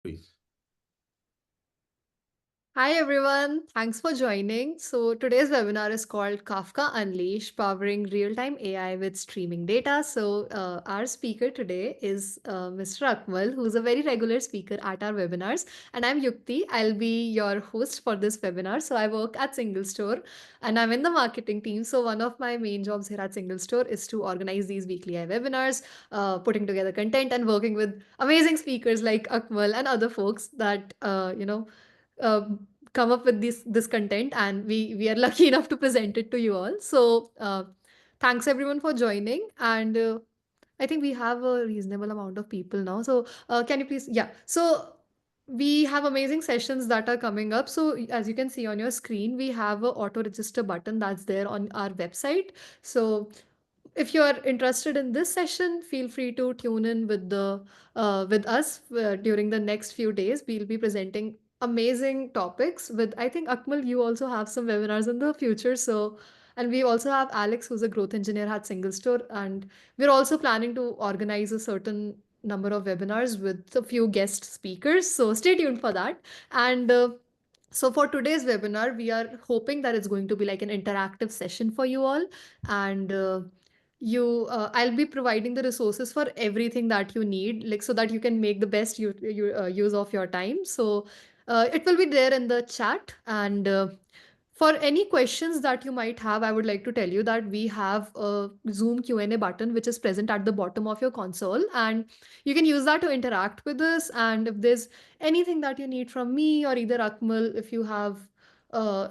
Please. Hi everyone, thanks for joining. So today's webinar is called Kafka Unleash, powering real-time AI with streaming data. So our speaker today is Mr. Akmal, who's a very regular speaker at our webinars. And I'm Yukti. I'll be your host for this webinar. So I work at SingleStore and I'm in the marketing team. So one of my main jobs here at SingleStore is to organize these weekly AI webinars, putting together content and working with amazing speakers like Akmal and other folks that, uh, come up with this content, and we are lucky enough to present it to you all. So thanks everyone for joining, and I think we have a reasonable amount of people now. So can you please, yeah, so we have amazing sessions that are coming up. So as you can see on your screen, we have a auto register button that's there on our website. So if you are interested in this session, feel free to tune in with us during the next few days. We'll be presenting amazing topics with, I think, Akmal, you also have some webinars in the future. So, and we also have Alex, who's a growth engineer at SingleStore, and we're also planning to organize a certain number of webinars with a few guest speakers. So stay tuned for that. And so for today's webinar, we are hoping that it's going to be like an interactive session for you all, and I'll be providing the resources for everything that you need, like so that you can make the best use of your time. So it will be there in the chat, and for any questions that you might have, I would like to tell you that we have a Zoom Q&A button which is present at the bottom of your console, and you can use that to interact with us. And if there's anything that you need from me or either Akmal, if you have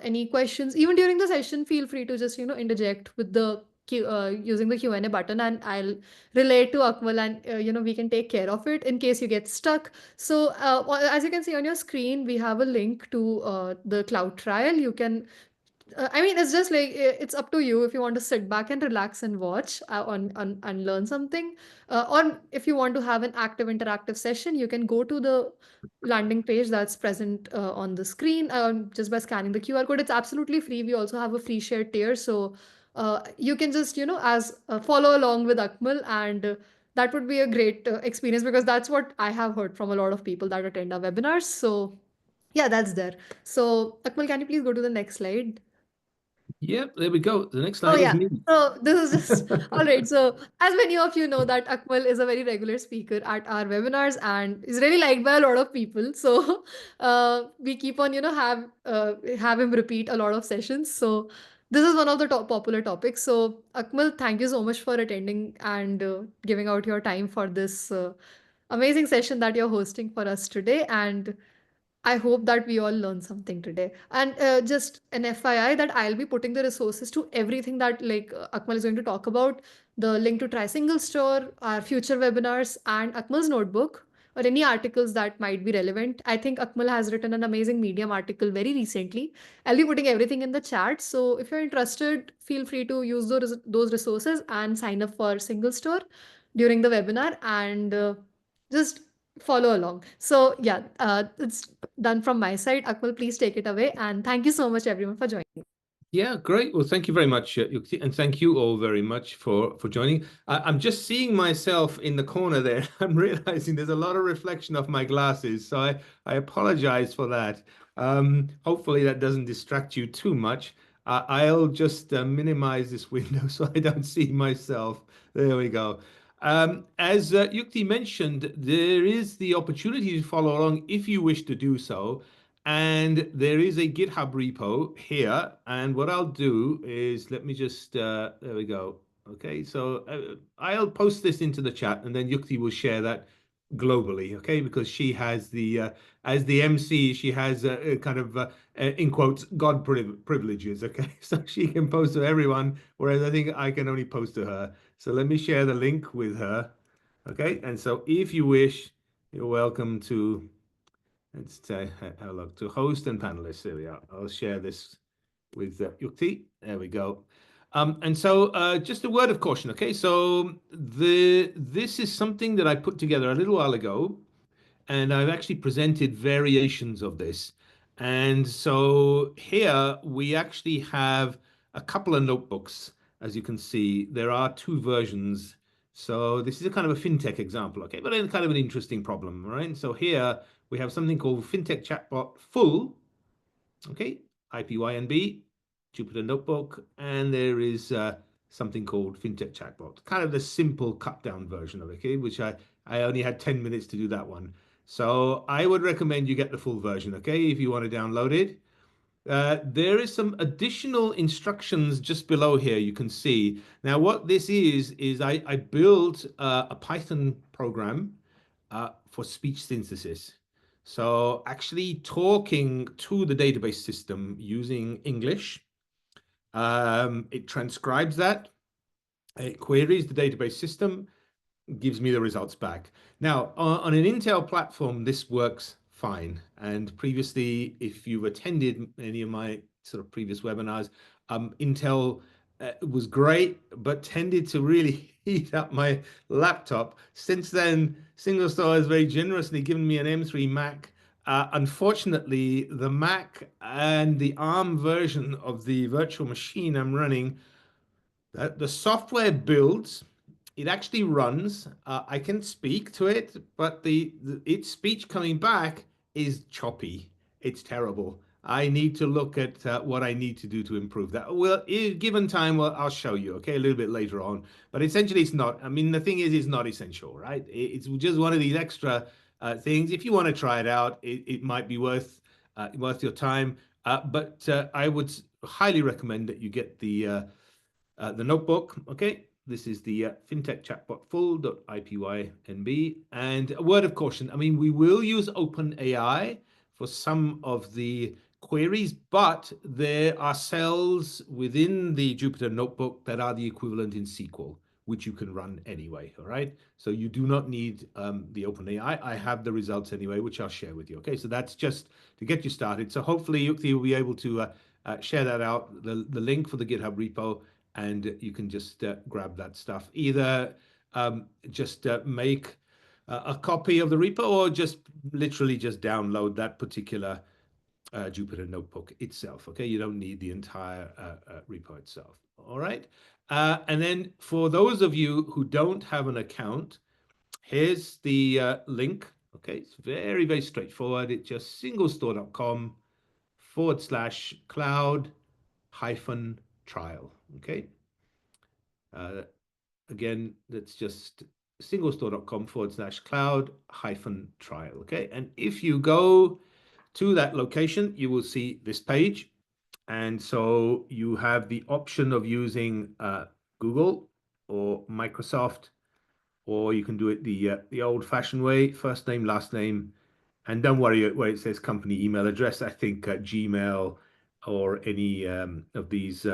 any questions, even during the session, feel free to just interject with the using the Q&A button, and I'll relate to Akmal, and we can take care of it in case you get stuck. So as you can see on your screen, we have a link to the cloud trial. You can I mean, it's just like it's up to you if you want to sit back and relax and watch on and learn something, or if you want to have an active interactive session, you can go to the landing page that's present on the screen just by scanning the QR code. It's absolutely free. We also have a free share tier, so you can just as follow along with Akmal, and that would be a great experience because that's what I have heard from a lot of people that attend our webinars. So yeah, that's there. So Akmal, can you please go to the next slide? Yep, there we go. The next Oh slide is yeah. me. So this is just all right. So as many of you know that Akmal is a very regular speaker at our webinars and is really liked by a lot of people. So we keep on have him repeat a lot of sessions. So this is one of the top popular topics. So Akmal, thank you so much for attending and giving out your time for this amazing session that you're hosting for us today. And I hope that we all learn something today. And just an FYI that I'll be putting the resources to everything that Akmal is going to talk about, the link to try single store, our future webinars, and Akmal's notebook or any articles that might be relevant. I think Akmal has written an amazing Medium article very recently. I'll be putting everything in the chat. So if you're interested, feel free to use those resources and sign up for single store during the webinar, and just follow along. So yeah, it's done from my side. Akmal, please take it away. And thank you so much, everyone, for joining. Yeah, great. Well, thank you very much, Yukti, and thank you all very much for joining. I'm just seeing myself in the corner there. I'm realizing there's a lot of reflection of my glasses, so I apologize for that. Hopefully that doesn't distract you too much. I'll just minimize this window so I don't see myself. There we go. As Yukti mentioned, there is the opportunity to follow along if you wish to do so. And there is a GitHub repo here. And what I'll do is let me just, there we go. Okay, so I'll post this into the chat and then Yukti will share that globally, okay? Because she has as the MC, she has kind of, in quotes, God privileges, okay? So she can post to everyone, whereas I think I can only post to her. So let me share the link with her, okay? And so if you wish, you're welcome to. Let's have a look to host and panelists. There we are. I'll share this with Yukti. There we go. And so just a word of caution, okay? So this is something that I put together a little while ago, and I've actually presented variations of this. And so here we actually have a couple of notebooks. As you can see, there are two versions. So this is a kind of a fintech example, okay, but then kind of an interesting problem, right? So here We have something called Fintech Chatbot Full, okay, IPYNB, Jupyter Notebook, and there is something called Fintech Chatbot, kind of the simple cut down version of it, okay, which I only had 10 minutes to do that one. So I would recommend you get the full version, okay, if you want to download it. There is some additional instructions just below here you can see. Now what this is I built a Python program for speech synthesis. So actually talking to the database system using English, it transcribes that, it queries the database system, gives me the results back. Now, on an Intel platform, this works fine. And previously, if you've attended any of my sort of previous webinars, Intel was great, but tended to really heat up my laptop. Since then, SingleStore has very generously given me an M3 Mac. Unfortunately, the Mac and the ARM version of the virtual machine I'm running, the software builds, it actually runs. I can speak to it, but its speech coming back is choppy. It's terrible. I need to look at what I need to do to improve that. Well, given time, well, I'll show you, okay, a little bit later on. But essentially, it's not. I mean, the thing is, it's not essential, right? It's just one of these extra things. If you want to try it out, it might be worth your time. But I would highly recommend that you get the notebook, okay? This is the Fintech Chatbot Full.ipynb. And a word of caution, I mean, we will use OpenAI for some of the queries, but there are cells within the Jupyter Notebook that are the equivalent in SQL, which you can run anyway, all right? So you do not need the OpenAI. I have the results anyway, which I'll share with you, okay? So that's just to get you started. So hopefully you'll be able to share that out, the link for the GitHub repo, and you can just grab that stuff. Either just make a copy of the repo, or just literally just download that particular Jupyter Notebook itself. Okay, you don't need the entire repo itself. All right. And then for those of you who don't have an account, here's the link. Okay, it's very, very straightforward. It's just singlestore.com/cloud-trial. Okay. Again, that's just singlestore.com/cloud-trial. Okay. And if you go to that location, you will see this page. And so you have the option of using Google or Microsoft, or you can do it the old-fashioned way, first name, last name, and don't worry where it says company email address. I think Gmail or any of these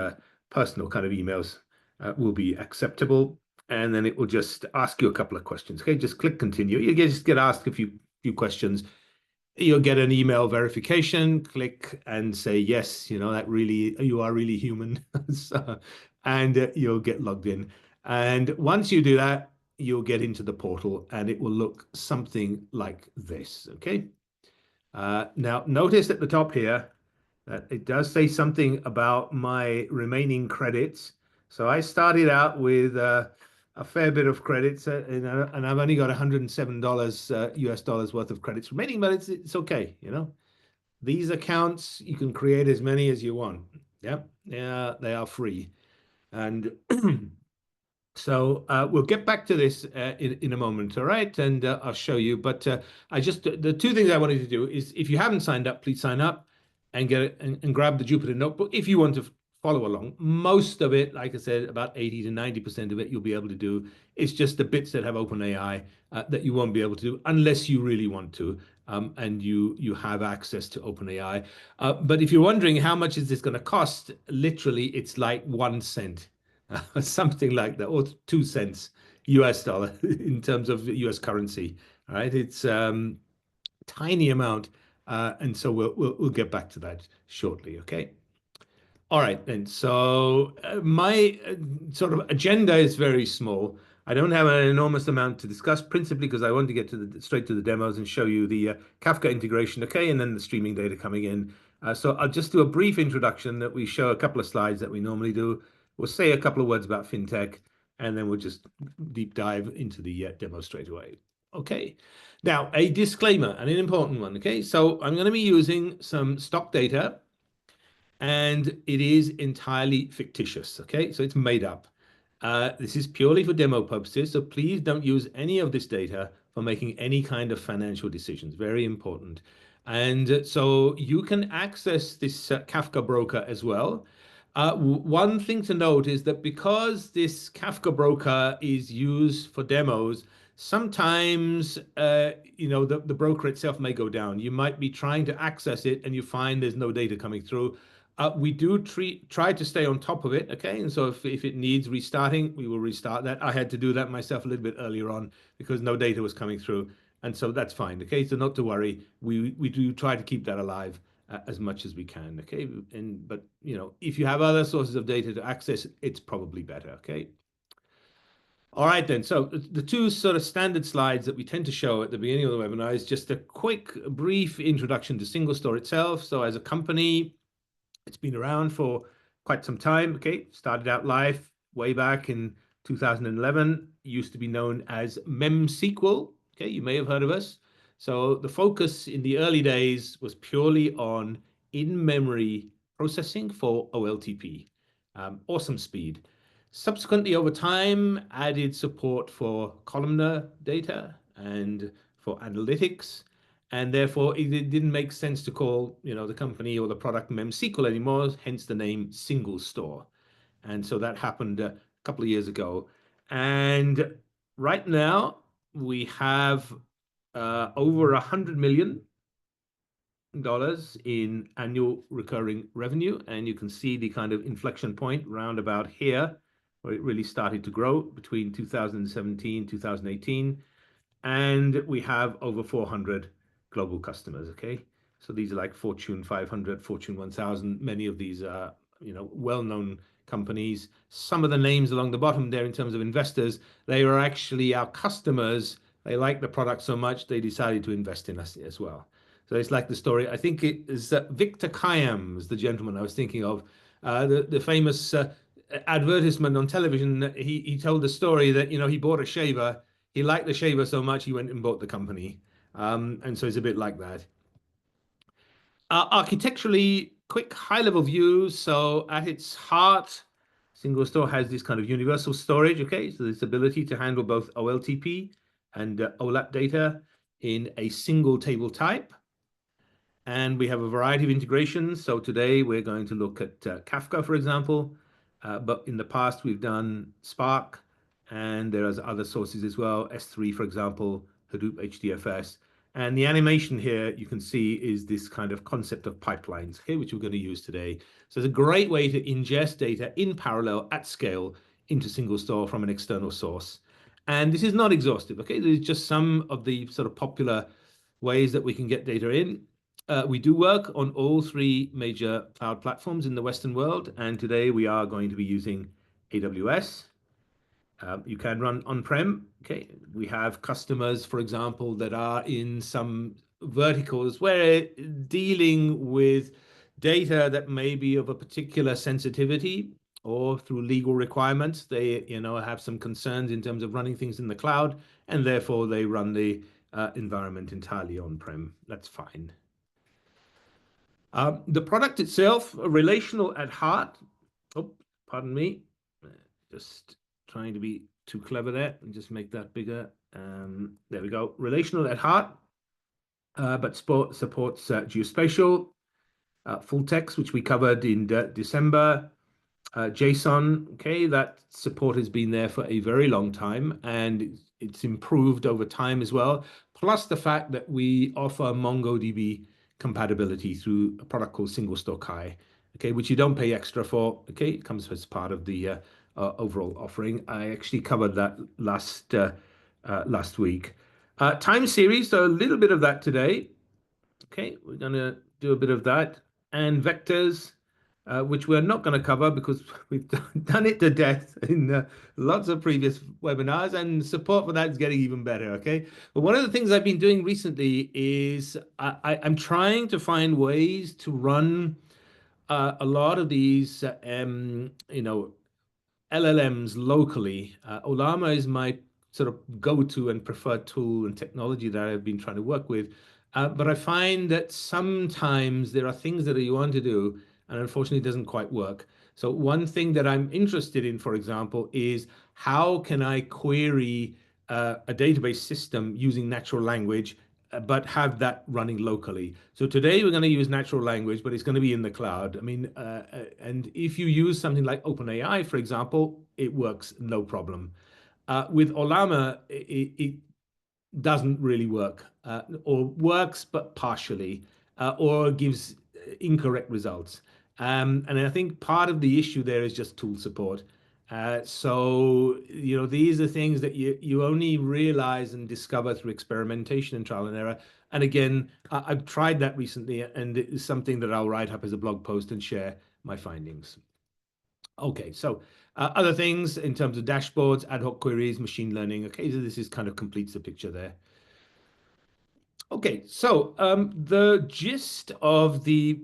personal kind of emails will be acceptable. And then it will just ask you a couple of questions. Okay, just click continue. You just get asked a few questions. You'll get an email verification. Click and say yes. You know that really you are really human, so, and you'll get logged in. And once you do that, you'll get into the portal, and it will look something like this. Okay. Now notice at the top here that it does say something about my remaining credits. So I started out with a fair bit of credits, and I've only got $107 US dollars worth of credits remaining, but it's okay, you know. These accounts, you can create as many as you want. Yep, yeah, they are free. And so we'll get back to this in a moment, all right? And I'll show you. But the two things I wanted to do is, if you haven't signed up, please sign up and get it and grab the Jupyter Notebook if you want to follow along. Most of it, like I said, about 80 to 90% of it, you'll be able to do. It's just the bits that have OpenAI that you won't be able to do unless you really want to, and you have access to OpenAI. But if you're wondering how much is this going to cost, literally, it's like 1 cent. Something like that, or 2 cents US dollar in terms of US currency. All right, it's tiny amount, and so we'll get back to that shortly. Okay. All right, then. So my sort of agenda is very small. I don't have an enormous amount to discuss, principally because I want to get to straight to the demos and show you the Kafka integration, okay, and then the streaming data coming in. So I'll just do a brief introduction that we show a couple of slides that we normally do. We'll say a couple of words about fintech, and then we'll just deep dive into the demo straight away. Okay. Now, a disclaimer and an important one. Okay. So I'm going to be using some stock data, and it is entirely fictitious. Okay. So it's made up. This is purely for demo purposes. So please don't use any of this data for making any kind of financial decisions. Very important. And so you can access this Kafka broker as well. One thing to note is that because this Kafka broker is used for demos, sometimes the broker itself may go down. You might be trying to access it and you find there's no data coming through. We do try to stay on top of it, okay? And so if it needs restarting, we will restart that. I had to do that myself a little bit earlier on because no data was coming through. And so that's fine, okay? So not to worry. We do try to keep that alive as much as we can, okay? But if you have other sources of data to access, it's probably better, okay? All right, then. So the two sort of standard slides that we tend to show at the beginning of the webinar is just a quick, brief introduction to SingleStore itself. So as a company, it's been around for quite some time. Okay, started out live way back in 2011. Used to be known as MemSQL. Okay, you may have heard of us. So the focus in the early days was purely on in-memory processing for OLTP. Awesome speed. Subsequently, over time, added support for columnar data and for analytics. And therefore, it didn't make sense to call, the company or the product MemSQL anymore, hence the name SingleStore. And so that happened a couple of years ago. And right now, we have over $100 million in annual recurring revenue. And you can see the kind of inflection point round about here, where it really started to grow between 2017, 2018. And we have over 400 global customers, okay? So these are like Fortune 500, Fortune 1000. Many of these are, well-known companies. Some of the names along the bottom there in terms of investors, they are actually our customers. They like the product so much, they decided to invest in us as well. So it's like the story, I think it is Victor Kayam's the gentleman I was thinking of, the famous advertisement on television. He told the story that, he bought a shaver. He liked the shaver so much, he went and bought the company. And so it's a bit like that. Architecturally, quick high-level view. So at its heart, SingleStore has this kind of universal storage, okay? So this ability to handle both OLTP and OLAP data in a single table type. And we have a variety of integrations. So today we're going to look at Kafka, for example. But in the past, we've done Spark, and there are other sources as well, S3, for example, Hadoop HDFS. And the animation here, you can see, is this kind of concept of pipelines, okay, which we're going to use today. So it's a great way to ingest data in parallel at scale into SingleStore from an external source. And this is not exhaustive, okay? There's just some of the sort of popular ways that we can get data in. We do work on all three major cloud platforms in the Western world, and today we are going to be using AWS. You can run on-prem. Okay, we have customers, for example, that are in some verticals where dealing with data that may be of a particular sensitivity or through legal requirements, they have some concerns in terms of running things in the cloud, and therefore they run the environment entirely on-prem. That's fine. The product itself, relational at heart. Oh, pardon me. Just trying to be too clever there and just make that bigger. There we go. Relational at heart, but supports geospatial, full text, which we covered in December. JSON, okay, that support has been there for a very long time, and it's improved over time as well. Plus the fact that we offer MongoDB compatibility through a product called SingleStore Kai, okay, which you don't pay extra for, okay, it comes as part of the overall offering. I actually covered that last week. Time series, so a little bit of that today. Okay, we're going to do a bit of that. And vectors, which we're not going to cover because we've done it to death in lots of previous webinars, and support for that is getting even better, okay? But one of the things I've been doing recently is I'm trying to find ways to run a lot of these, LLMs locally. Ollama is my sort of go-to and preferred tool and technology that I've been trying to work with. But I find that sometimes there are things that you want to do, and unfortunately, it doesn't quite work. So one thing that I'm interested in, for example, is how can I query a database system using natural language, but have that running locally. So today we're going to use natural language, but it's going to be in the cloud. I mean, and if you use something like OpenAI, for example, it works no problem. With Ollama, it doesn't really work, or works but partially, or gives incorrect results. And I think part of the issue there is just tool support. So, these are things that you only realize and discover through experimentation and trial and error. And again, I've tried that recently, and it is something that I'll write up as a blog post and share my findings. Okay, so other things in terms of dashboards, ad hoc queries, machine learning. Okay, so this is kind of completes the picture there. Okay, so the gist of the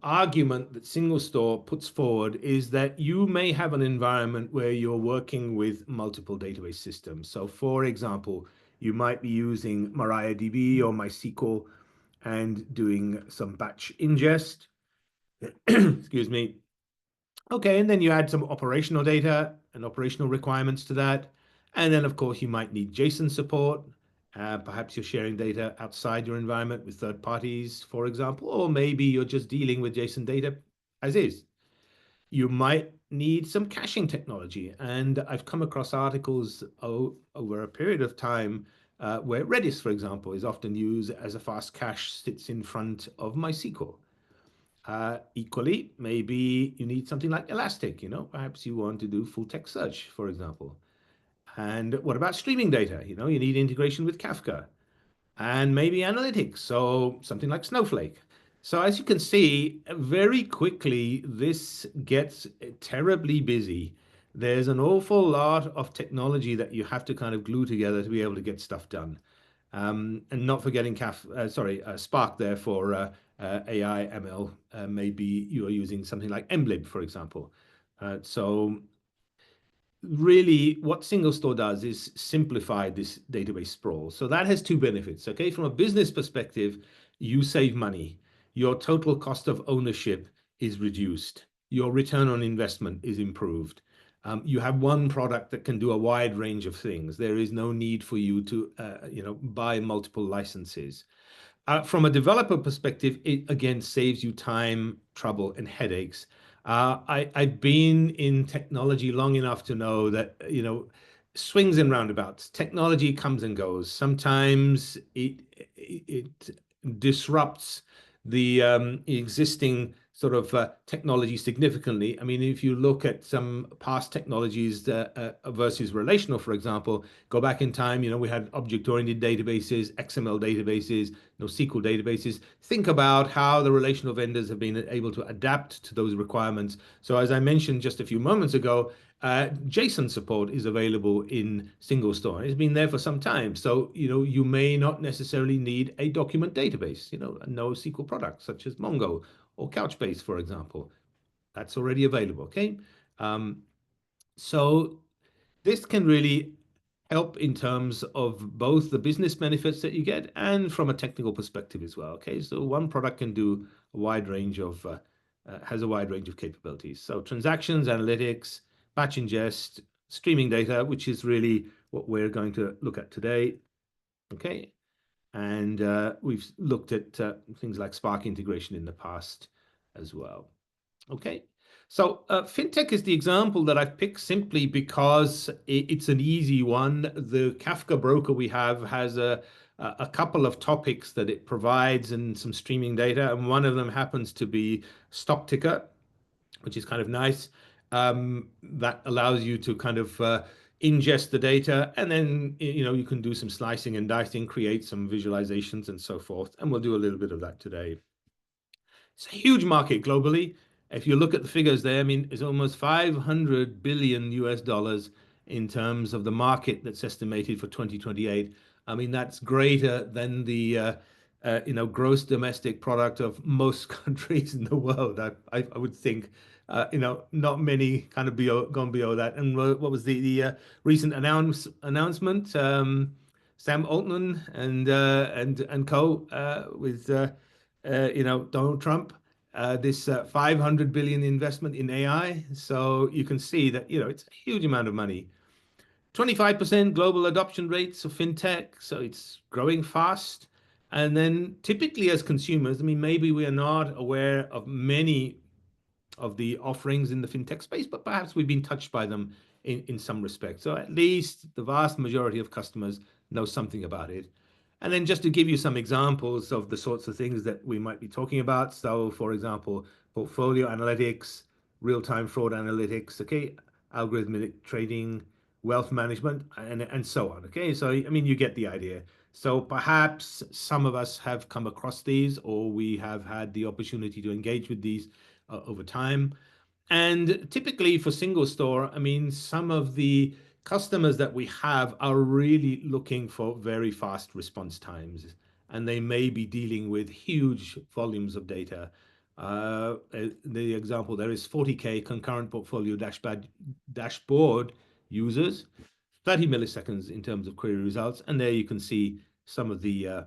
argument that SingleStore puts forward is that you may have an environment where you're working with multiple database systems. So for example, you might be using MariaDB or MySQL and doing some batch ingest. Excuse me. Okay, and then you add some operational data and operational requirements to that. And then, of course, you might need JSON support. Perhaps you're sharing data outside your environment with third parties, for example, or maybe you're just dealing with JSON data as is. You might need some caching technology. And I've come across articles over a period of time where Redis, for example, is often used as a fast cache sits in front of MySQL. Equally, maybe you need something like Elastic, perhaps you want to do full text search, for example. And what about streaming data? You need integration with Kafka and maybe analytics, so something like Snowflake. So as you can see, very quickly, this gets terribly busy. There's an awful lot of technology that you have to kind of glue together to be able to get stuff done. And not forgetting Spark there for AI, ML. Maybe you are using something like mlib, for example. So really what SingleStore does is simplify this database sprawl. So that has two benefits. Okay, from a business perspective, you save money. Your total cost of ownership is reduced. Your return on investment is improved. You have one product that can do a wide range of things. There is no need for you to buy multiple licenses. From a developer perspective, it again saves you time, trouble, and headaches. I've been in technology long enough to know that, swings and roundabouts. Technology comes and goes. Sometimes it disrupts the existing sort of technology significantly. I mean, if you look at some past technologies versus relational, for example, go back in time, we had object-oriented databases, XML databases, SQL databases. Think about how the relational vendors have been able to adapt to those requirements. So as I mentioned just a few moments ago, JSON support is available in SingleStore. It's been there for some time. So, you may not necessarily need a document database, a NoSQL product such as Mongo or Couchbase, for example. That's already available, okay? So this can really help in terms of both the business benefits that you get and from a technical perspective as well, okay? So one product can do a wide range of, has a wide range of capabilities. So transactions, analytics, batch ingest, streaming data, which is really what we're going to look at today, okay? And we've looked at things like Spark integration in the past as well. Okay, so Fintech is the example that I've picked simply because it's an easy one. The Kafka broker we have has a couple of topics that it provides and some streaming data, and one of them happens to be stock ticker, which is kind of nice. That allows you to kind of ingest the data, and then you can do some slicing and dicing, create some visualizations and so forth, and we'll do a little bit of that today. It's a huge market globally. If you look at the figures there, I mean, it's almost 500 billion US dollars in terms of the market that's estimated for 2028. I mean, that's greater than the gross domestic product of most countries in the world. I would think not many kind of gone below that. And what was the recent announcement? Sam Altman and co with Donald Trump, this 500 billion investment in AI. So you can see that it's a huge amount of money. 25% global adoption rates of fintech, so it's growing fast. And then typically as consumers, I mean, maybe we are not aware of many of the offerings in the fintech space, but perhaps we've been touched by them in some respect. So at least the vast majority of customers know something about it. And then just to give you some examples of the sorts of things that we might be talking about. So for example, portfolio analytics, real-time fraud analytics, okay, algorithmic trading, wealth management, and so on. Okay, so I mean, you get the idea. So perhaps some of us have come across these, or we have had the opportunity to engage with these over time. And typically for SingleStore, I mean, some of the customers that we have are really looking for very fast response times, and they may be dealing with huge volumes of data. The example there is 40K concurrent portfolio dashboard users, 30 milliseconds in terms of query results. And there you can see some of the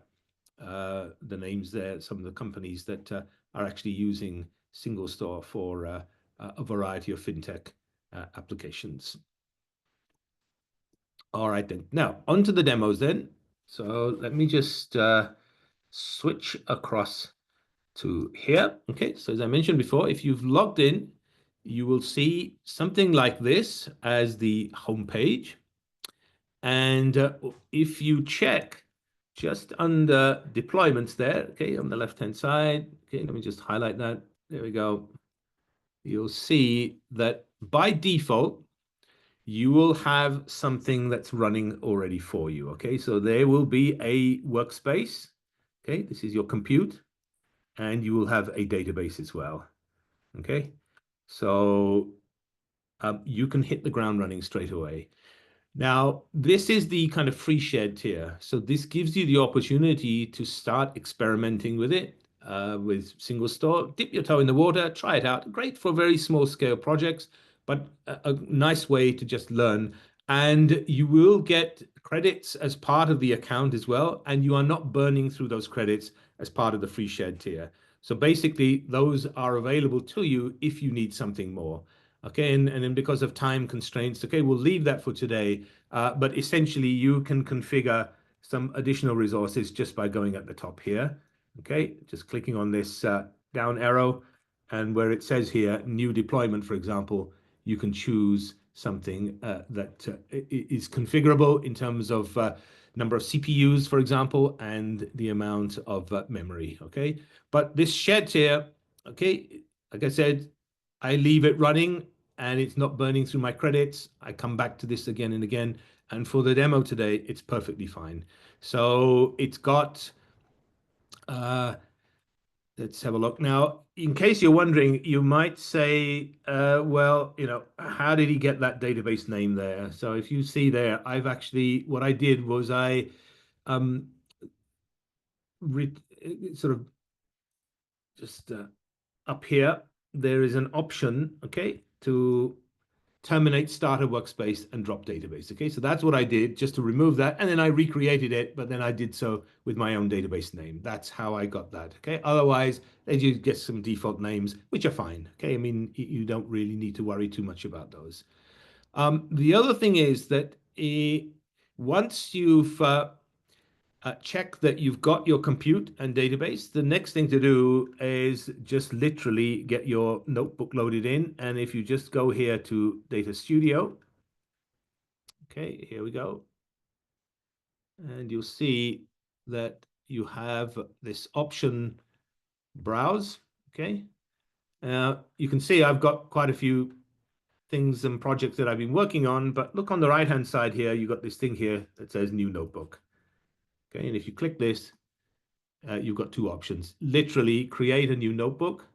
names there, some of the companies that are actually using SingleStore for a variety of fintech applications. All right, then. Now, on to the demos then. So let me just switch across to here. Okay, so as I mentioned before, if you've logged in, you will see something like this as the home page. And if you check just under deployments there, okay, on the left-hand side, okay, let me just highlight that. There we go. You'll see that by default, you will have something that's running already for you, okay? So there will be a workspace, okay? This is your compute, and you will have a database as well, okay? So you can hit the ground running straight away. Now, this is the kind of free shared tier. So this gives you the opportunity to start experimenting with it, with SingleStore. Dip your toe in the water, try it out. Great for very small scale projects, but a nice way to just learn. And you will get credits as part of the account as well. And you are not burning through those credits as part of the free shared tier. So basically, those are available to you if you need something more. Okay, and then because of time constraints, okay, we'll leave that for today. But essentially, you can configure some additional resources just by going at the top here. Okay, just clicking on this down arrow, and where it says here, new deployment, for example, you can choose something that is configurable in terms of number of CPUs, for example, and the amount of memory. Okay, but this shared tier, okay, like I said, I leave it running and it's not burning through my credits. I come back to this again and again. And for the demo today, it's perfectly fine. So it's got, let's have a look now. In case you're wondering, you might say, well, how did he get that database name there? So if you see there, what I did was I sort of just up here, there is an option, okay, to terminate starter workspace and drop database. Okay, so that's what I did just to remove that. And then I recreated it, but then I did so with my own database name. That's how I got that. Okay, otherwise they just get some default names, which are fine. Okay, I mean, you don't really need to worry too much about those. The other thing is that once you've check that you've got your compute and database, the next thing to do is just literally get your notebook loaded in. And if you just go here to Data Studio, okay, here we go. And you'll see that you have this option, browse, okay? You can see I've got quite a few things and projects that I've been working on, but look on the right-hand side here, you've got this thing here that says new notebook. Okay, and if you click this, you've got two options. Literally create a new notebook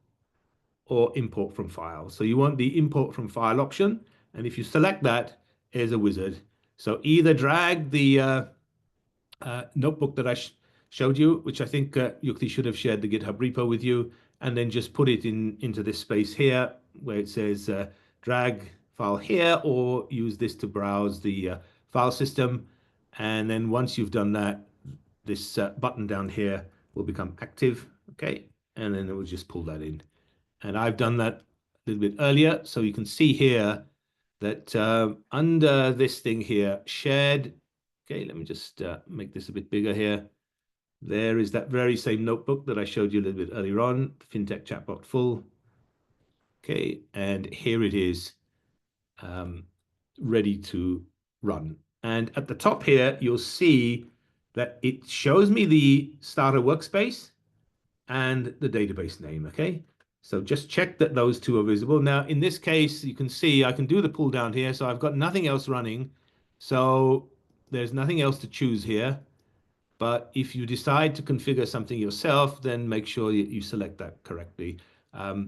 or import from file. So you want the import from file option. And if you select that, here's a wizard. So either drag the notebook that I showed you, which I think Yukti should have shared the GitHub repo with you, and then just put it into this space here. where it says drag file here, or use this to browse the file system. And then once you've done that, this button down here will become active, okay? And then it will just pull that in. And I've done that a little bit earlier. So you can see here that under this thing here, shared, okay, let me just make this a bit bigger here. There is that very same notebook that I showed you a little bit earlier on, Fintech Chatbot Full. Okay, and here it is, ready to run. And at the top here, you'll see that it shows me the starter workspace and the database name, okay? So just check that those two are visible. Now, in this case, you can see I can do the pull down here, so I've got nothing else running. So there's nothing else to choose here. But if you decide to configure something yourself, then make sure you select that correctly.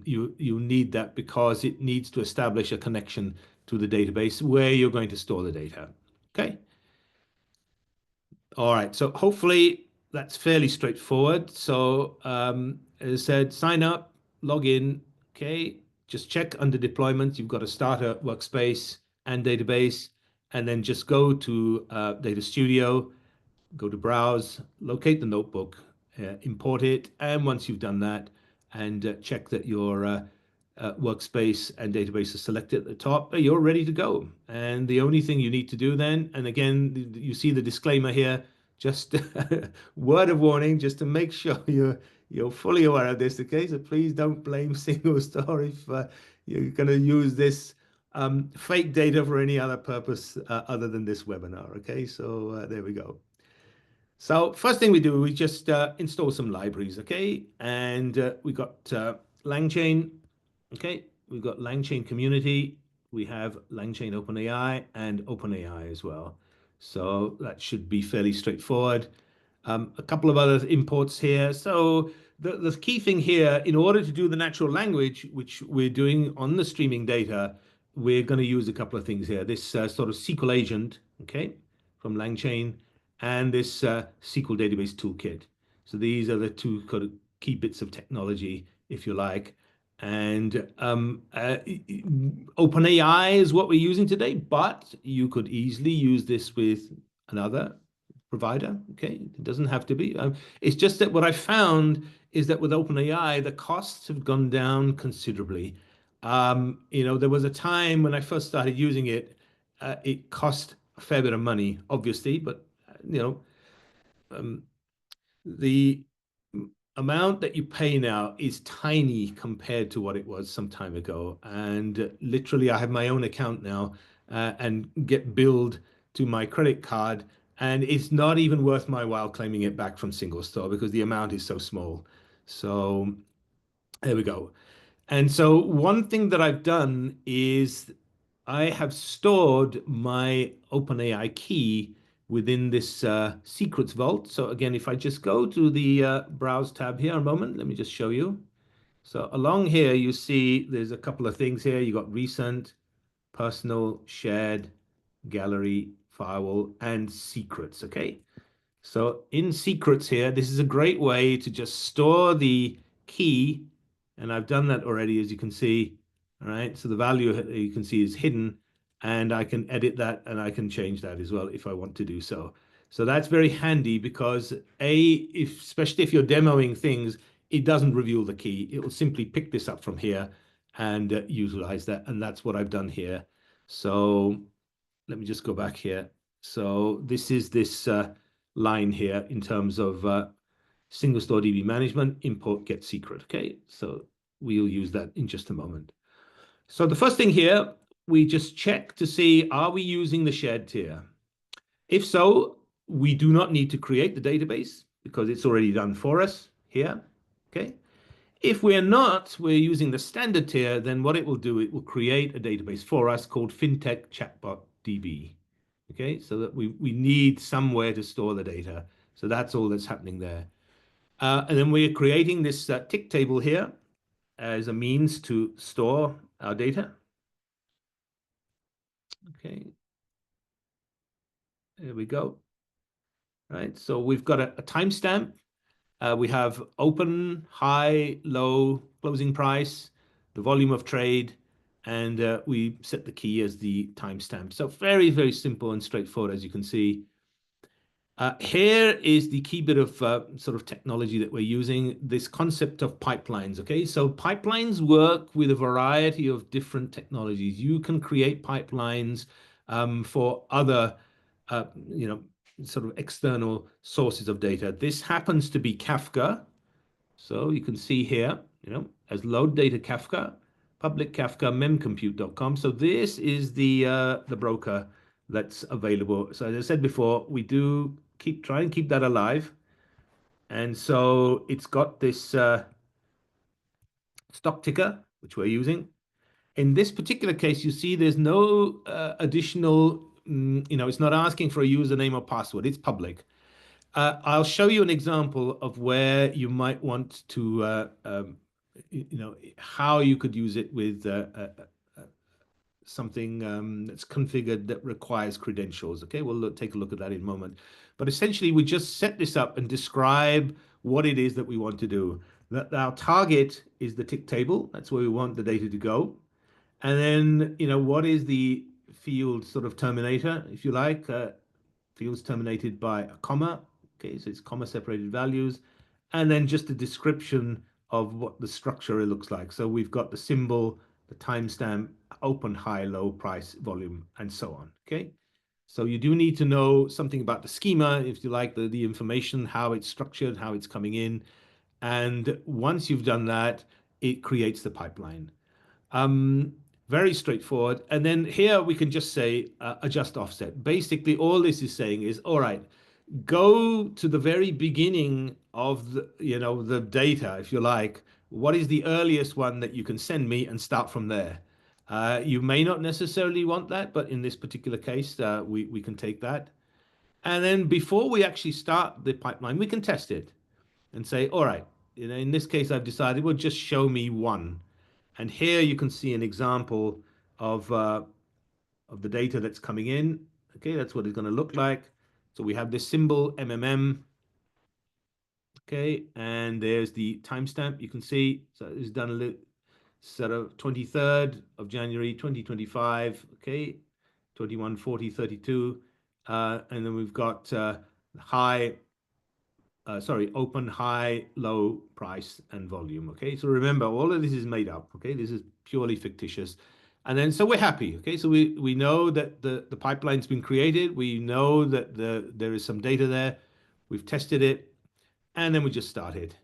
You need that because it needs to establish a connection to the database where you're going to store the data. Okay. All right. So hopefully that's fairly straightforward. So as I said, sign up, log in. Okay. Just check under deployment. You've got a starter workspace and database, and then just go to Data Studio, go to browse, locate the notebook, import it, and once you've done that, and check that your workspace and database are selected at the top, you're ready to go. And the only thing you need to do then, and again, you see the disclaimer here, just word of warning, just to make sure you're fully aware of this, okay? So please don't blame SingleStore if you're going to use this fake data for any other purpose other than this webinar, okay? So there we go. So first thing we do, we just install some libraries, okay? And we got LangChain, okay? We've got LangChain Community. We have LangChain OpenAI and OpenAI as well. So that should be fairly straightforward. A couple of other imports here. So the key thing here, in order to do the natural language, which we're doing on the streaming data, we're going to use a couple of things here. This sort of SQL agent, okay, from LangChain, and this SQL database toolkit. So these are the two kind of key bits of technology, if you like. And OpenAI is what we're using today, but you could easily use this with another provider. Okay, it doesn't have to be. It's just that what I found is that with OpenAI, the costs have gone down considerably. There was a time when I first started using it, it cost a fair bit of money, obviously, but the amount that you pay now is tiny compared to what it was some time ago. And literally, I have my own account now and get billed to my credit card. And it's not even worth my while claiming it back from SingleStore because the amount is so small. So there we go. And so one thing that I've done is I have stored my OpenAI key within this secrets vault. So again, if I just go to the browse tab here a moment, let me just show you. So along here, you see there's a couple of things here. You got recent, personal, shared, gallery, firewall, and secrets, okay? So in secrets here, this is a great way to just store the key. And I've done that already, as you can see. All right. So the value you can see is hidden, and I can edit that and I can change that as well if I want to do so. So that's very handy because especially if you're demoing things, it doesn't reveal the key. It will simply pick this up from here and utilize that. And that's what I've done here. So let me just go back here. So this is this line here in terms of SingleStore DB management, import get secret. Okay, so we'll use that in just a moment. So the first thing here, we just check to see, are we using the shared tier? If so, we do not need to create the database because it's already done for us here. Okay. If we're not, we're using the standard tier, then what it will do, it will create a database for us called Fintech Chatbot DB. Okay, so that we need somewhere to store the data. So that's all that's happening there. And then we're creating this tick table here as a means to store our data. Okay, there we go. Right, so we've got a timestamp. We have open, high, low, closing price. the volume of trade, and we set the key as the timestamp. So very, very simple and straightforward, as you can see. Here is the key bit of sort of technology that we're using, this concept of pipelines, okay? So pipelines work with a variety of different technologies. You can create pipelines for other, sort of external sources of data. This happens to be Kafka. So you can see here, as load data Kafka, public Kafka, memcompute.com. So this is the broker that's available. So as I said before, we do try and keep that alive. And so it's got this stock ticker, which we're using. In this particular case, you see there's no additional, it's not asking for a username or password. It's public. I'll show you an example of where you might want to, how you could use it with something that's configured that requires credentials. Okay, we'll take a look at that in a moment. But essentially, we just set this up and describe what it is that we want to do. That our target is the tick table. That's where we want the data to go. And then, what is the field sort of terminator, if you like? Fields terminated by a comma. Okay, so it's comma separated values. And then just a description of what the structure looks like. So we've got the symbol, the timestamp, open, high, low, price, volume, and so on. Okay, so you do need to know something about the schema, if you like, the information, how it's structured, how it's coming in. And once you've done that, it creates the pipeline. Very straightforward. And then here we can just say adjust offset. Basically, all this is saying is, all right, go to the very beginning of the data, if you like. What is the earliest one that you can send me, and start from there? You may not necessarily want that, but in this particular case, we can take that. And then before we actually start the pipeline, we can test it and say, all right, in this case, I've decided, well, just show me one. And here you can see an example of the data that's coming in. Okay, that's what it's going to look like. So we have this symbol, MMM. Okay, and there's the timestamp. You can see, so it's done a little sort of 23rd of January 2025. Okay, 21, 40, 32. And then we've got open, high, low, price, and volume. Okay, so remember, all of this is made up. Okay, this is purely fictitious. And then, so we're happy. Okay, so we know that the pipeline's been created. We know that there is some data there. We've tested it, and then we just start it,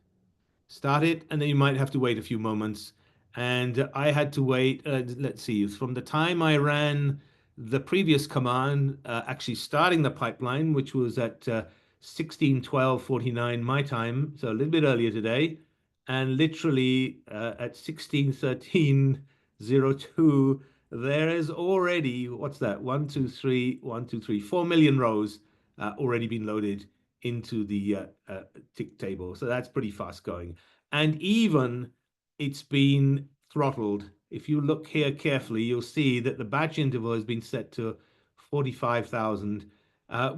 and then you might have to wait a few moments. And I had to wait, let's see, from the time I ran the previous command, actually starting the pipeline, which was at 16:12:49 my time, so a little bit earlier today, and literally at 16:13:02, there is already, what's that? 1, 2, 3, 1, 2, 3, 4 million rows already been loaded into the tick table. So that's pretty fast going. And even it's been throttled. If you look here carefully, you'll see that the batch interval has been set to 45,000,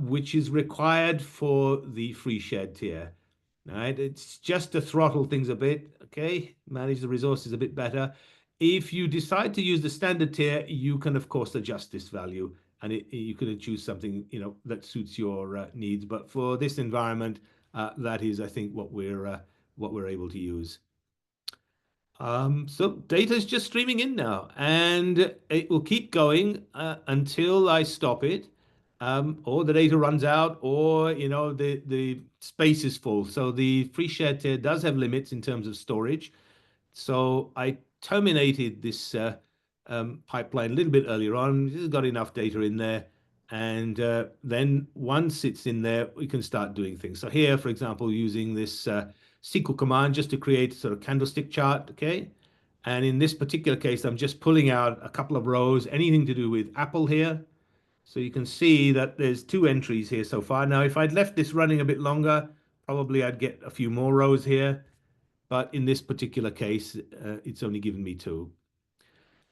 which is required for the free shared tier. All right, it's just to throttle things a bit, okay? Manage the resources a bit better. If you decide to use the standard tier, you can, of course, adjust this value, and you can choose something that suits your needs. But for this environment, that is, I think, what we're able to use. So data is just streaming in now, and it will keep going until I stop it, or the data runs out, or the space is full. So the free shared tier does have limits in terms of storage. So I terminated this pipeline a little bit earlier on. This has got enough data in there, and then once it's in there, we can start doing things. So here, for example, using this SQL command just to create sort of candlestick chart, okay? And in this particular case, I'm just pulling out a couple of rows, anything to do with Apple here. So you can see that there's 2 entries here so far. Now, if I'd left this running a bit longer, probably I'd get a few more rows here. But in this particular case, it's only given me 2.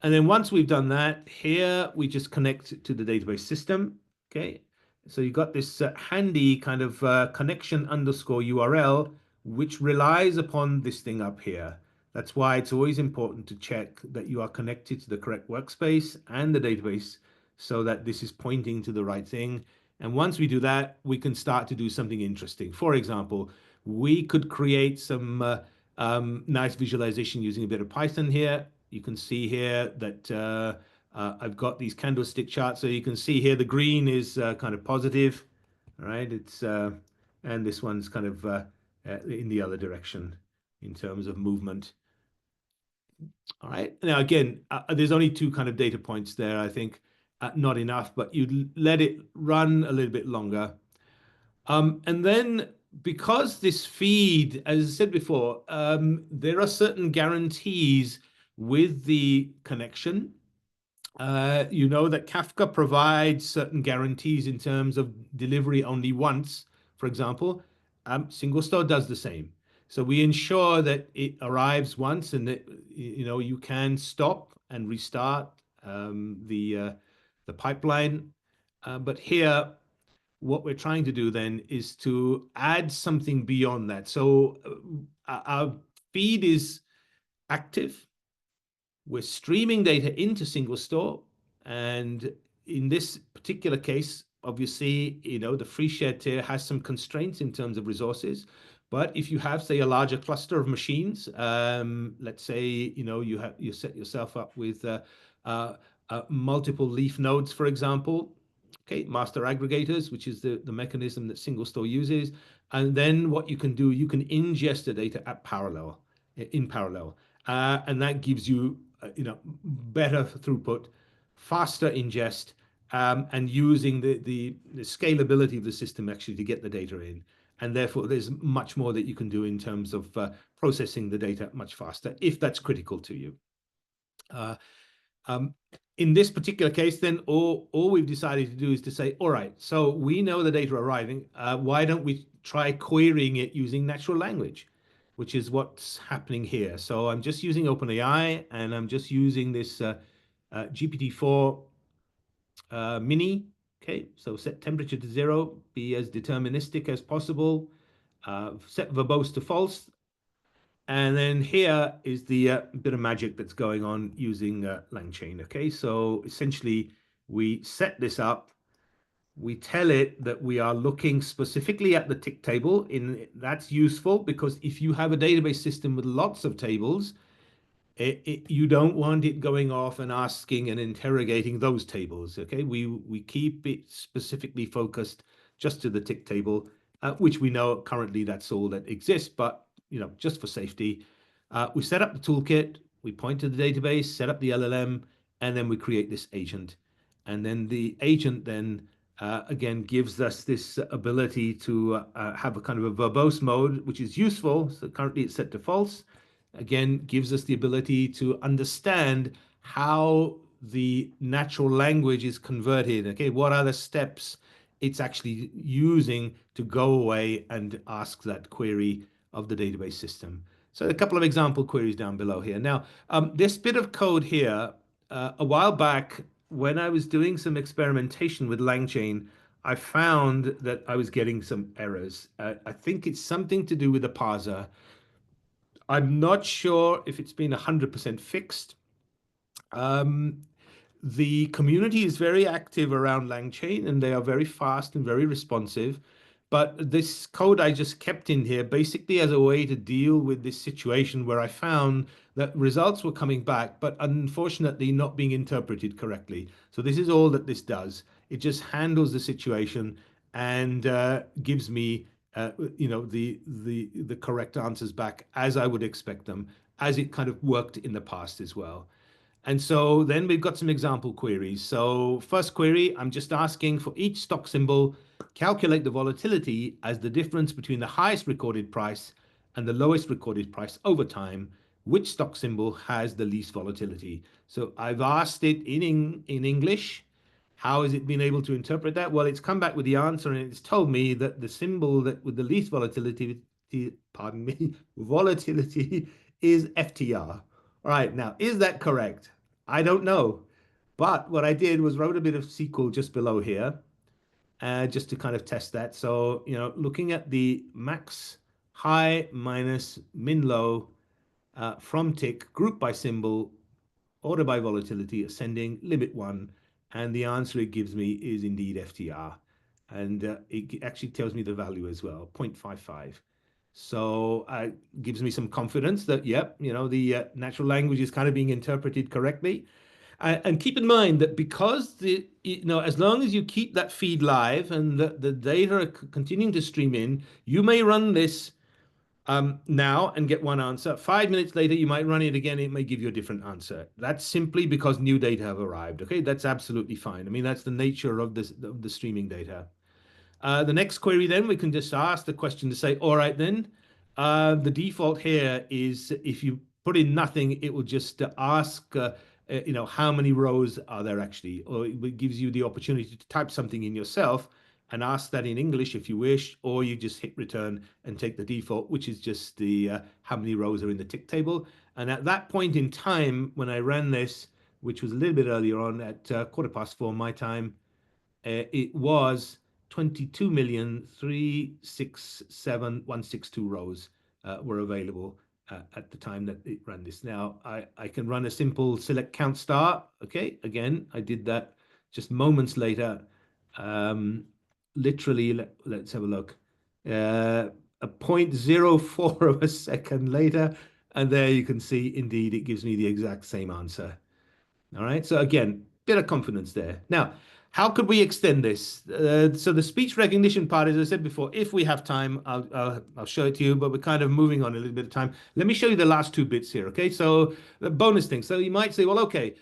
And then once we've done that, here we just connect to the database system, okay? So you've got this handy kind of connection underscore URL, which relies upon this thing up here. That's why it's always important to check that you are connected to the correct workspace and the database so that this is pointing to the right thing. And once we do that, we can start to do something interesting. For example, we could create some nice visualization using a bit of Python here. You can see here that I've got these candlestick charts. So you can see here the green is kind of positive, right? And this one's kind of in the other direction in terms of movement. All right. Now, again, there's only two kind of data points there, I think. Not enough, but you let it run a little bit longer. And then because this feed, as I said before, there are certain guarantees with the connection. You know that Kafka provides certain guarantees in terms of delivery only once, for example. SingleStore does the same. So we ensure that it arrives once and that you can stop and restart the pipeline. But here, what we're trying to do then is to add something beyond that. So our feed is active. We're streaming data into SingleStore, and in this particular case, obviously, the free shared tier has some constraints in terms of resources. But if you have, say, a larger cluster of machines, let's say, you set yourself up with multiple leaf nodes, for example, okay, master aggregators, which is the mechanism that SingleStore uses. And then what you can do, you can ingest the data in parallel. And that gives you, better throughput, faster ingest, and using the scalability of the system actually to get the data in. And therefore, there's much more that you can do in terms of processing the data much faster, if that's critical to you. In this particular case, then all we've decided to do is to say, all right, so we know the data arriving. Why don't we try querying it using natural language, which is what's happening here. So I'm just using OpenAI, and I'm just using this GPT-4 mini. Okay, so set temperature to 0, be as deterministic as possible, set verbose to false. And then here is the bit of magic that's going on using LangChain. Okay, so essentially we set this up. We tell it that we are looking specifically at the tick table. That's useful because if you have a database system with lots of tables, you don't want it going off and asking and interrogating those tables. Okay, we keep it specifically focused just to the tick table, which we know currently that's all that exists. But just for safety, we set up the toolkit, we point to the database, set up the LLM, and then we create this agent. And then the agent then again gives us this ability to have a kind of a verbose mode, which is useful. So currently it's set to false. Again, gives us the ability to understand how the natural language is converted. Okay, what are the steps it's actually using to go away and ask that query of the database system. So a couple of example queries down below here. Now, this bit of code here, a while back, when I was doing some experimentation with LangChain, I found that I was getting some errors. I think it's something to do with the parser. I'm not sure if it's been 100% fixed. The community is very active around LangChain, and they are very fast and very responsive. But this code I just kept in here basically as a way to deal with this situation where I found that results were coming back, but unfortunately not being interpreted correctly. So this is all that this does. It just handles the situation and gives me, the correct answers back as I would expect them, as it kind of worked in the past as well. And so then we've got some example queries. So first query, I'm just asking for each stock symbol, calculate the volatility as the difference between the highest recorded price and the lowest recorded price over time. Which stock symbol has the least volatility? So I've asked it in English. How has it been able to interpret that? Well, it's come back with the answer, and it's told me that the symbol that with the least volatility, pardon me, volatility is FTR. All right, now, is that correct? I don't know. But what I did was wrote a bit of SQL just below here, just to kind of test that. So, looking at the max high minus min low, from tick, group by symbol, order by volatility, ascending, limit 1, and the answer it gives me is indeed FTR. And it actually tells me the value as well, 0.55. So it gives me some confidence that, yep, the natural language is kind of being interpreted correctly. And keep in mind that because as long as you keep that feed live and the data are continuing to stream in, you may run this now and get one answer. 5 minutes later, you might run it again. It may give you a different answer. That's simply because new data have arrived. Okay, that's absolutely fine. I mean, that's the nature of the streaming data. The next query, then we can just ask the question to say, all right, then the default here is if you put in nothing, it will just ask, how many rows are there actually, or it gives you the opportunity to type something in yourself and ask that in English if you wish, or you just hit return and take the default, which is just the how many rows are in the tick table. And at that point in time, when I ran this, which was a little bit earlier on at 4:15 my time, it was 22,367,162 rows were available at the time that it ran this. Now, I can run a simple select count star. Okay, again, I did that just moments later. Literally, let's have a look. A 0.04 of a second later, and there you can see, indeed, it gives me the exact same answer. All right, so again, bit of confidence there. Now, how could we extend this? So the speech recognition part, as I said before, if we have time, I'll show it to you, but we're kind of moving on a little bit of time. Let me show you the last 2 bits here, okay? So the bonus thing. So you might say, well, okay,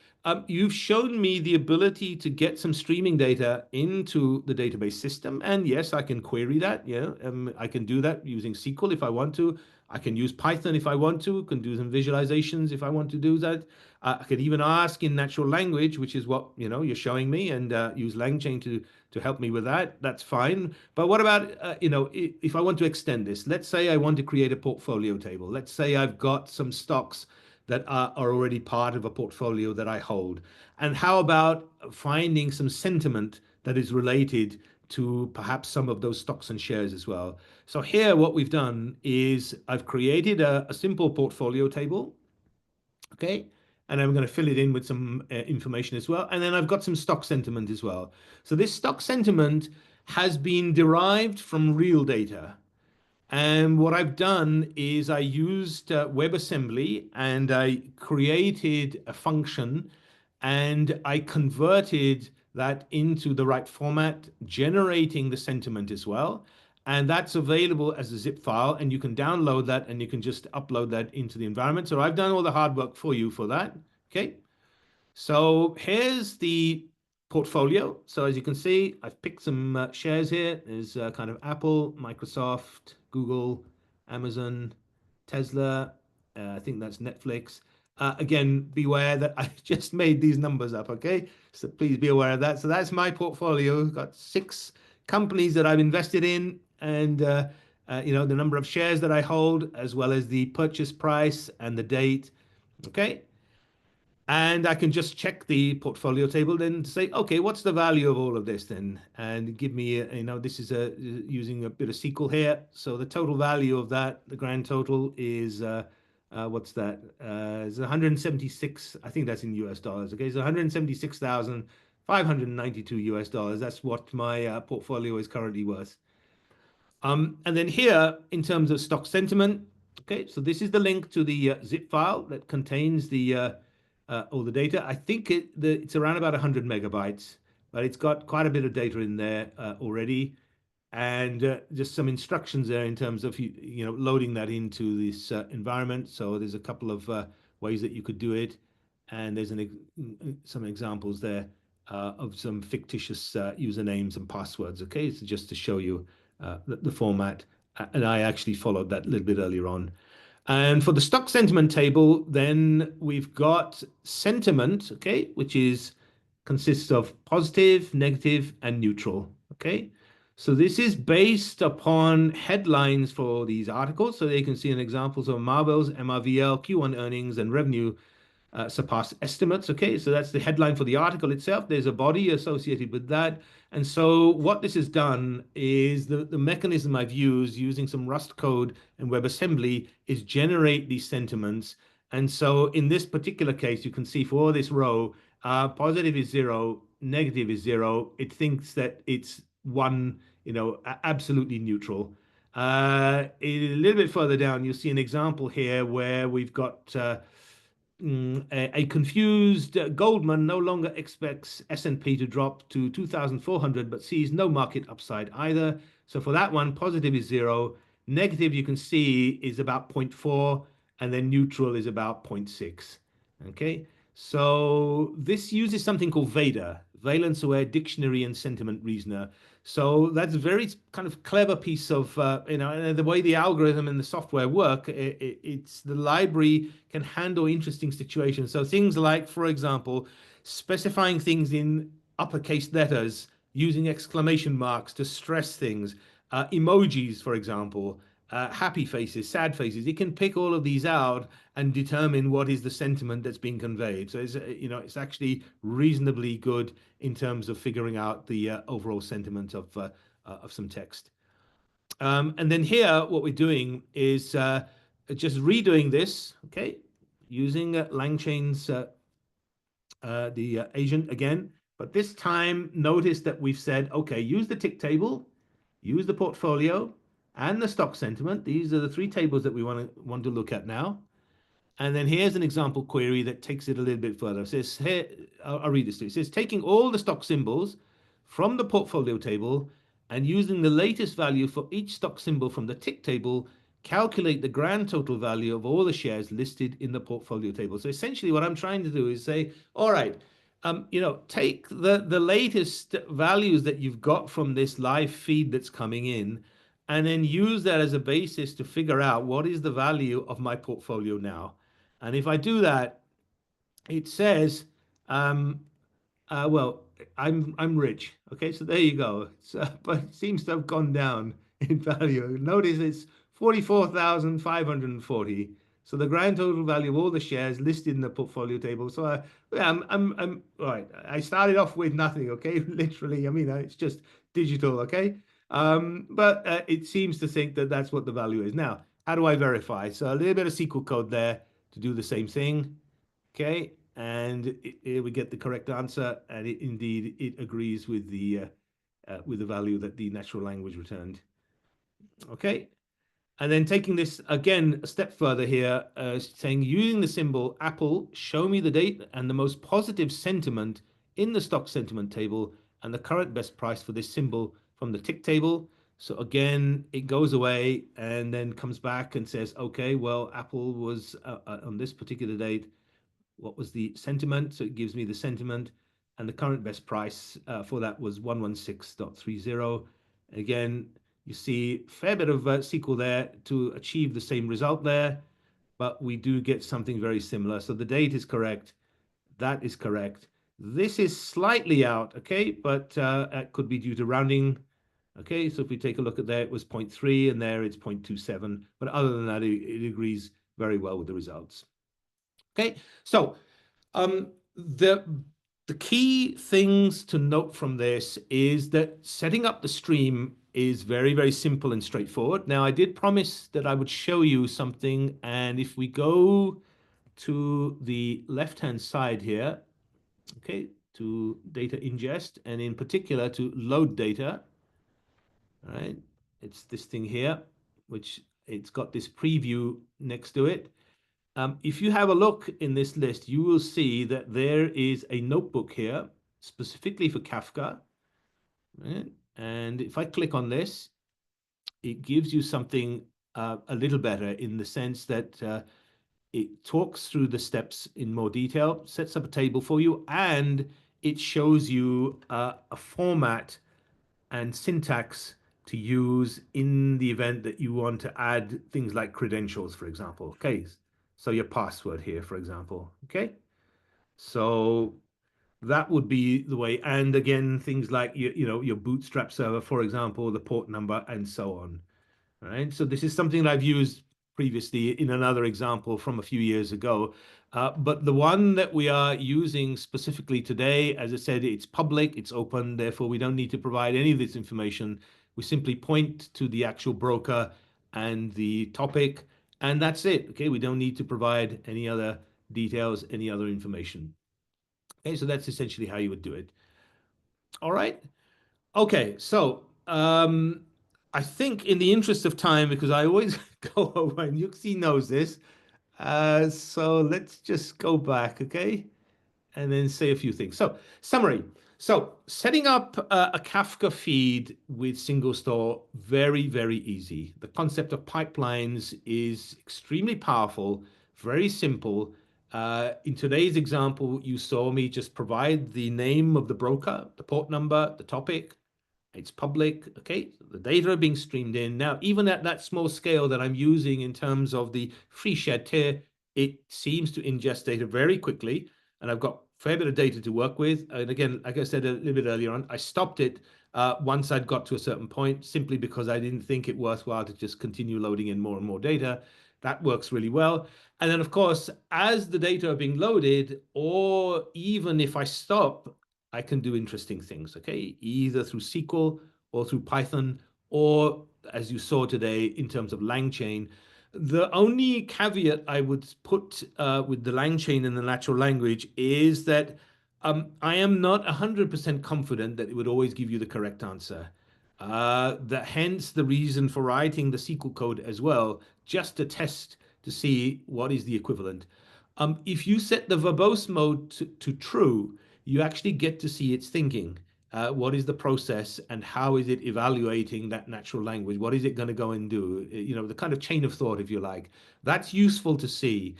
you've shown me the ability to get some streaming data into the database system. And yes, I can query that. Yeah, I can do that using SQL if I want to. I can use Python if I want to, can do some visualizations if I want to do that. I could even ask in natural language, which is what you're showing me, and use LangChain to help me with that. That's fine. But what about if I want to extend this? Let's say I want to create a portfolio table. Let's say I've got some stocks that are already part of a portfolio that I hold. And how about finding some sentiment that is related to perhaps some of those stocks and shares as well? So here, what we've done is I've created a simple portfolio table. Okay. And I'm going to fill it in with some information as well. And then I've got some stock sentiment as well. So this stock sentiment has been derived from real data. And what I've done is I used WebAssembly and I created a function and I converted that into the right format, generating the sentiment as well. And that's available as a zip file, and you can download that and you can just upload that into the environment. So I've done all the hard work for you for that. Okay. So here's the portfolio. So as you can see, I've picked some shares here. There's kind of Apple, Microsoft, Google, Amazon, Tesla. I think that's Netflix. Again, beware that I just made these numbers up, okay? So please be aware of that. So that's my portfolio. Got 6 companies that I've invested in, and the number of shares that I hold, as well as the purchase price and the date, okay? And I can just check the portfolio table, then say, okay, what's the value of all of this then? And give me, this is using a bit of SQL here. So the total value of that, the grand total is, what's that? It's 176, I think that's in US dollars. Okay, so 176,592 US dollars. That's what my portfolio is currently worth. And then here, in terms of stock sentiment, okay, so this is the link to the zip file that contains the all the data. I think it's around about 100 megabytes, but it's got quite a bit of data in there already, and just some instructions there in terms of loading that into this environment. So there's a couple of ways that you could do it, and there's some examples there of some fictitious usernames and passwords. Okay, so just to show you the format, and I actually followed that a little bit earlier on. And for the stock sentiment table, then we've got sentiment, okay, which consists of positive, negative, and neutral, okay? So this is based upon headlines for these articles. So you can see an examples of Marvell's MRVL, Q1 earnings, and revenue surpass estimates. Okay, so that's the headline for the article itself. There's a body associated with that. And so what this has done is the mechanism I've used using some Rust code and WebAssembly is generate these sentiments. And so in this particular case, you can see for this row, positive is 0, negative is 0. It thinks that it's one, absolutely neutral. A little bit further down, you'll see an example here where we've got a confused Goldman no longer expects S&P to drop to 2,400, but sees no market upside either. So for that one, positive is 0. Negative, you can see, is about 0.4, and then neutral is about 0.6. Okay, so this uses something called VADER, Valence Aware Dictionary and Sentiment Reasoner. So that's a very kind of clever piece of, the way the algorithm and the software work, it's the library can handle interesting situations. So things like, for example, specifying things in uppercase letters, using exclamation marks to stress things, emojis, for example, happy faces, sad faces. It can pick all of these out and determine what is the sentiment that's being conveyed. So it's actually reasonably good in terms of figuring out the overall sentiment of some text. And then here, what we're doing is just redoing this, okay, using LangChain's the agent again. But this time, notice that we've said, okay, use the tick table, use the portfolio, and the stock sentiment. These are the three tables that we want to look at now. And then here's an example query that takes it a little bit further. It says here, I'll read this to you. It says taking all the stock symbols from the portfolio table and using the latest value for each stock symbol from the tick table, calculate the grand total value of all the shares listed in the portfolio table. So essentially what I'm trying to do is say, all right, take the latest values that you've got from this live feed that's coming in, and then use that as a basis to figure out what is the value of my portfolio now. And if I do that, it says, well, I'm rich. Okay, so there you go. But it seems to have gone down in value. Notice it's 44,540. So the grand total value of all the shares listed in the portfolio table. So yeah, I'm all right. I started off with nothing. Okay, literally. I mean, it's just digital. Okay, but it seems to think that that's what the value is. Now, how do I verify? So a little bit of SQL code there to do the same thing. Okay, and we get the correct answer, and indeed it agrees with the value that the natural language returned. Okay, and then taking this again a step further here, saying using the symbol Apple, show me the date and the most positive sentiment in the stock sentiment table and the current best price for this symbol from the tick table. So again, it goes away and then comes back and says, okay, well, Apple was on this particular date. What was the sentiment? So it gives me the sentiment, and the current best price for that was 116.30. Again, you see a fair bit of SQL there to achieve the same result there, but we do get something very similar. So the date is correct. That is correct. This is slightly out, okay, but it could be due to rounding. Okay, so if we take a look at there, it was 0.3, and there it's 0.27. But other than that, it agrees very well with the results. Okay, so the key things to note from this is that setting up the stream is very, very simple and straightforward. Now, I did promise that I would show you something, and if we go to the left-hand side here, okay, to data ingest, and in particular to load data, all right, it's this thing here, which it's got this preview next to it. If you have a look in this list, you will see that there is a notebook here specifically for Kafka. Right? And if I click on this, it gives you something a little better in the sense that it talks through the steps in more detail, sets up a table for you, and it shows you a format and syntax to use in the event that you want to add things like credentials, for example. Okay, so your password here, for example. Okay, so that would be the way. And again, things like your bootstrap server, for example, the port number, and so on. All right, so this is something that I've used previously in another example from a few years ago. But the one that we are using specifically today, as I said, it's public, it's open, therefore we don't need to provide any of this information. We simply point to the actual broker and the topic, and that's it. Okay, we don't need to provide any other details, any other information. Okay, so that's essentially how you would do it. All right. Okay, so I think in the interest of time, because I always go over and Yuxi knows this, so let's just go back, okay? And then say a few things. So, summary. So, setting up a Kafka feed with SingleStore, very, very easy. The concept of pipelines is extremely powerful, very simple. In today's example, you saw me just provide the name of the broker, the port number, the topic. It's public, okay? The data are being streamed in. Now, even at that small scale that I'm using in terms of the free shared tier, it seems to ingest data very quickly, and I've got a fair bit of data to work with. And again, like I said a little bit earlier on, I stopped it once I'd got to a certain point, simply because I didn't think it worthwhile to just continue loading in more and more data. That works really well. And then, of course, as the data are being loaded, or even if I stop, I can do interesting things, okay? Either through SQL or through Python, or as you saw today in terms of LangChain. The only caveat I would put with the LangChain in the natural language is that I am not 100% confident that it would always give you the correct answer. Hence the reason for writing the SQL code as well, just to test to see what is the equivalent. If you set the verbose mode to true, you actually get to see its thinking. What is the process and how is it evaluating that natural language? What is it going to go and do? You know, the kind of chain of thought, if you like. That's useful to see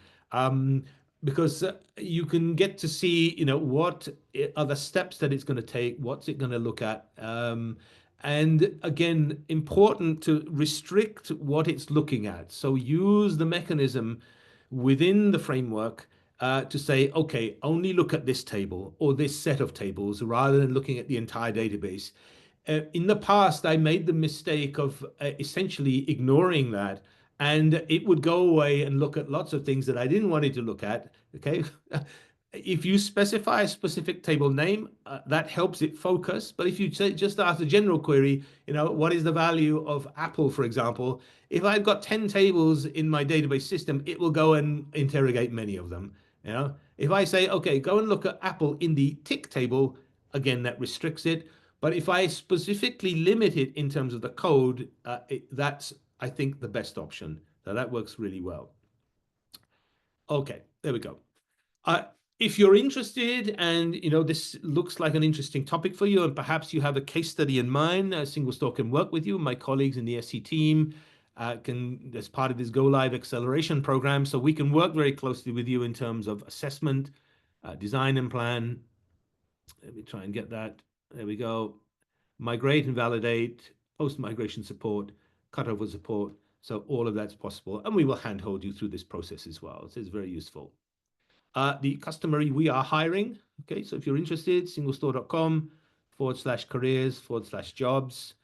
because you can get to see, you know, what are the steps that it's going to take, what's it going to look at. And again, important to restrict what it's looking at. So use the mechanism within the framework to say, okay, only look at this table or this set of tables rather than looking at the entire database. In the past, I made the mistake of essentially ignoring that, and it would go away and look at lots of things that I didn't want it to look at. Okay. If you specify a specific table name, that helps it focus. But if you just ask a general query, you know, what is the value of Apple, for example, if I've got 10 tables in my database system, it will go and interrogate many of them. You know, if I say, okay, go and look at Apple in the tick table, again, that restricts it. But if I specifically limit it in terms of the code, that's, I think, the best option. So that works really well. Okay, there we go. If you're interested and you know this looks like an interesting topic for you, and perhaps you have a case study in mind, SingleStore can work with you. My colleagues in the SC team can, as part of this Go Live acceleration program, so we can work very closely with you in terms of assessment, design and plan. Let me try and get that. There we go. Migrate and validate, post-migration support, cutover support. So all of that's possible, and we will handhold you through this process as well. This is very useful. The customary, we are hiring. Okay, so if you're interested, singlestore.com/careers/jobs.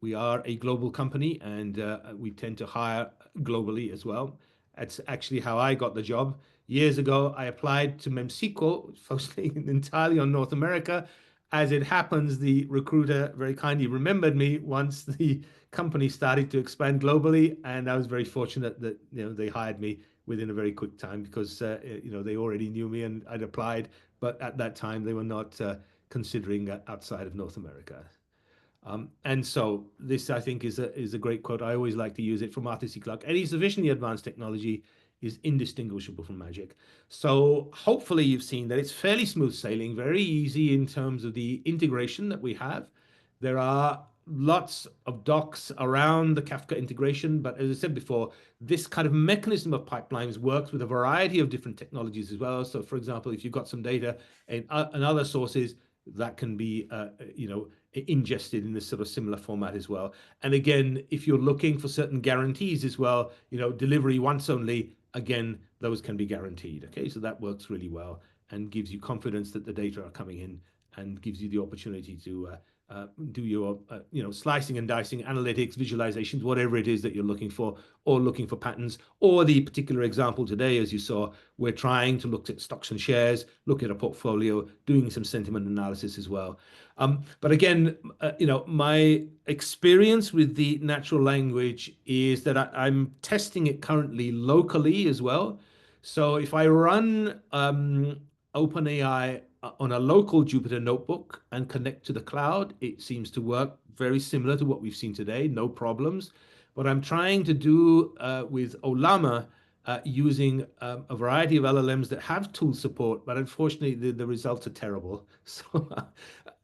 We are a global company, and we tend to hire globally as well. That's actually how I got the job. Years ago, I applied to MemSQL, focusing entirely on North America. As it happens, the recruiter very kindly remembered me once the company started to expand globally, and I was very fortunate that they hired me within a very quick time because they already knew me and I'd applied, but at that time they were not considering outside of North America. And so this, I think, is a great quote. I always like to use it from Arthur C. Clarke. Any sufficiently advanced technology is indistinguishable from magic. So hopefully you've seen that it's fairly smooth sailing, very easy in terms of the integration that we have. There are lots of docs around the Kafka integration, but as I said before, this kind of mechanism of pipelines works with a variety of different technologies as well. So for example, if you've got some data in other sources, that can be ingested in this sort of similar format as well. And again, if you're looking for certain guarantees as well, delivery once only, again, those can be guaranteed. Okay, so that works really well and gives you confidence that the data are coming in and gives you the opportunity to do your slicing and dicing, analytics, visualizations, whatever it is that you're looking for, or looking for patterns. Or the particular example today, as you saw, we're trying to look at stocks and shares, look at a portfolio, doing some sentiment analysis as well. But again, my experience with the natural language is that I'm testing it currently locally as well. So if I run OpenAI on a local Jupyter notebook and connect to the cloud, it seems to work very similar to what we've seen today, no problems. What I'm trying to do with Ollama, using a variety of LLMs that have tool support, but unfortunately the results are terrible. So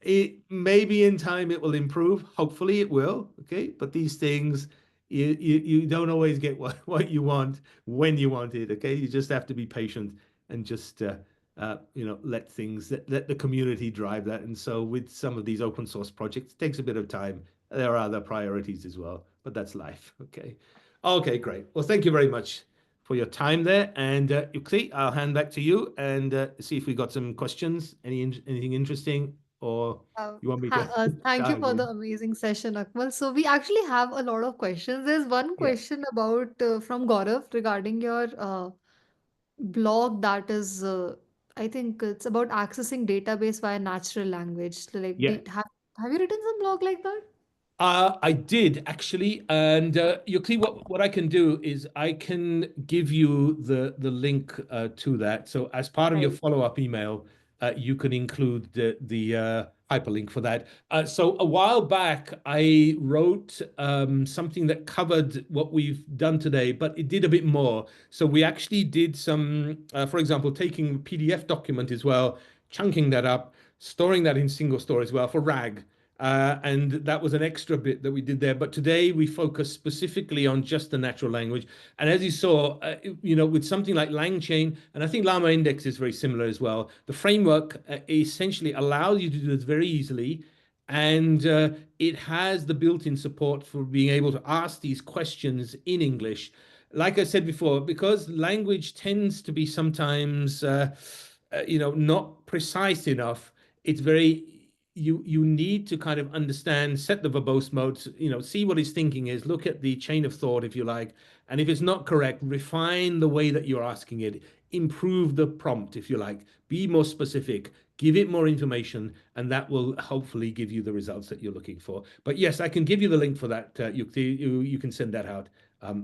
it maybe in time it will improve. Hopefully it will. Okay, but these things you don't always get what you want when you want it. Okay, you just have to be patient and just let the community drive that. And so with some of these open source projects, it takes a bit of time. There are other priorities as well, but that's life. Okay. Okay, great. Well, thank you very much for your time there. And Yuki, I'll hand back to you and see if we got some questions. Anything interesting, or you want me to Thank you dive for the in? amazing session, Akmal. So we actually have a lot of questions. There's one Yeah. question about from Gaurav regarding your blog that is, I think it's about accessing database via natural language. So, like, Yeah. have you written some blog like that? I did actually, and you'll see what I can do is I can give you the link to that. So as part of your Right. follow-up email, you can include the hyperlink for that. So a while back, I wrote something that covered what we've done today, but it did a bit more. So we actually did some, for example, taking a PDF document as well, chunking that up, storing that in SingleStore as well for RAG. And that was an extra bit that we did there. But today we focus specifically on just the natural language. And as you saw, with something like LangChain, and I think Llama Index is very similar as well, the framework essentially allows you to do this very easily. And it has the built-in support for being able to ask these questions in English. Like I said before, because language tends to be sometimes, not precise enough, it's very you need to kind of understand, set the verbose modes, see what his thinking is, look at the chain of thought, if you like, and if it's not correct, refine the way that you're asking it, improve the prompt, if you like, be more specific, give it more information, and that will hopefully give you the results that you're looking for. But yes, I can give you the link for that. You can send that out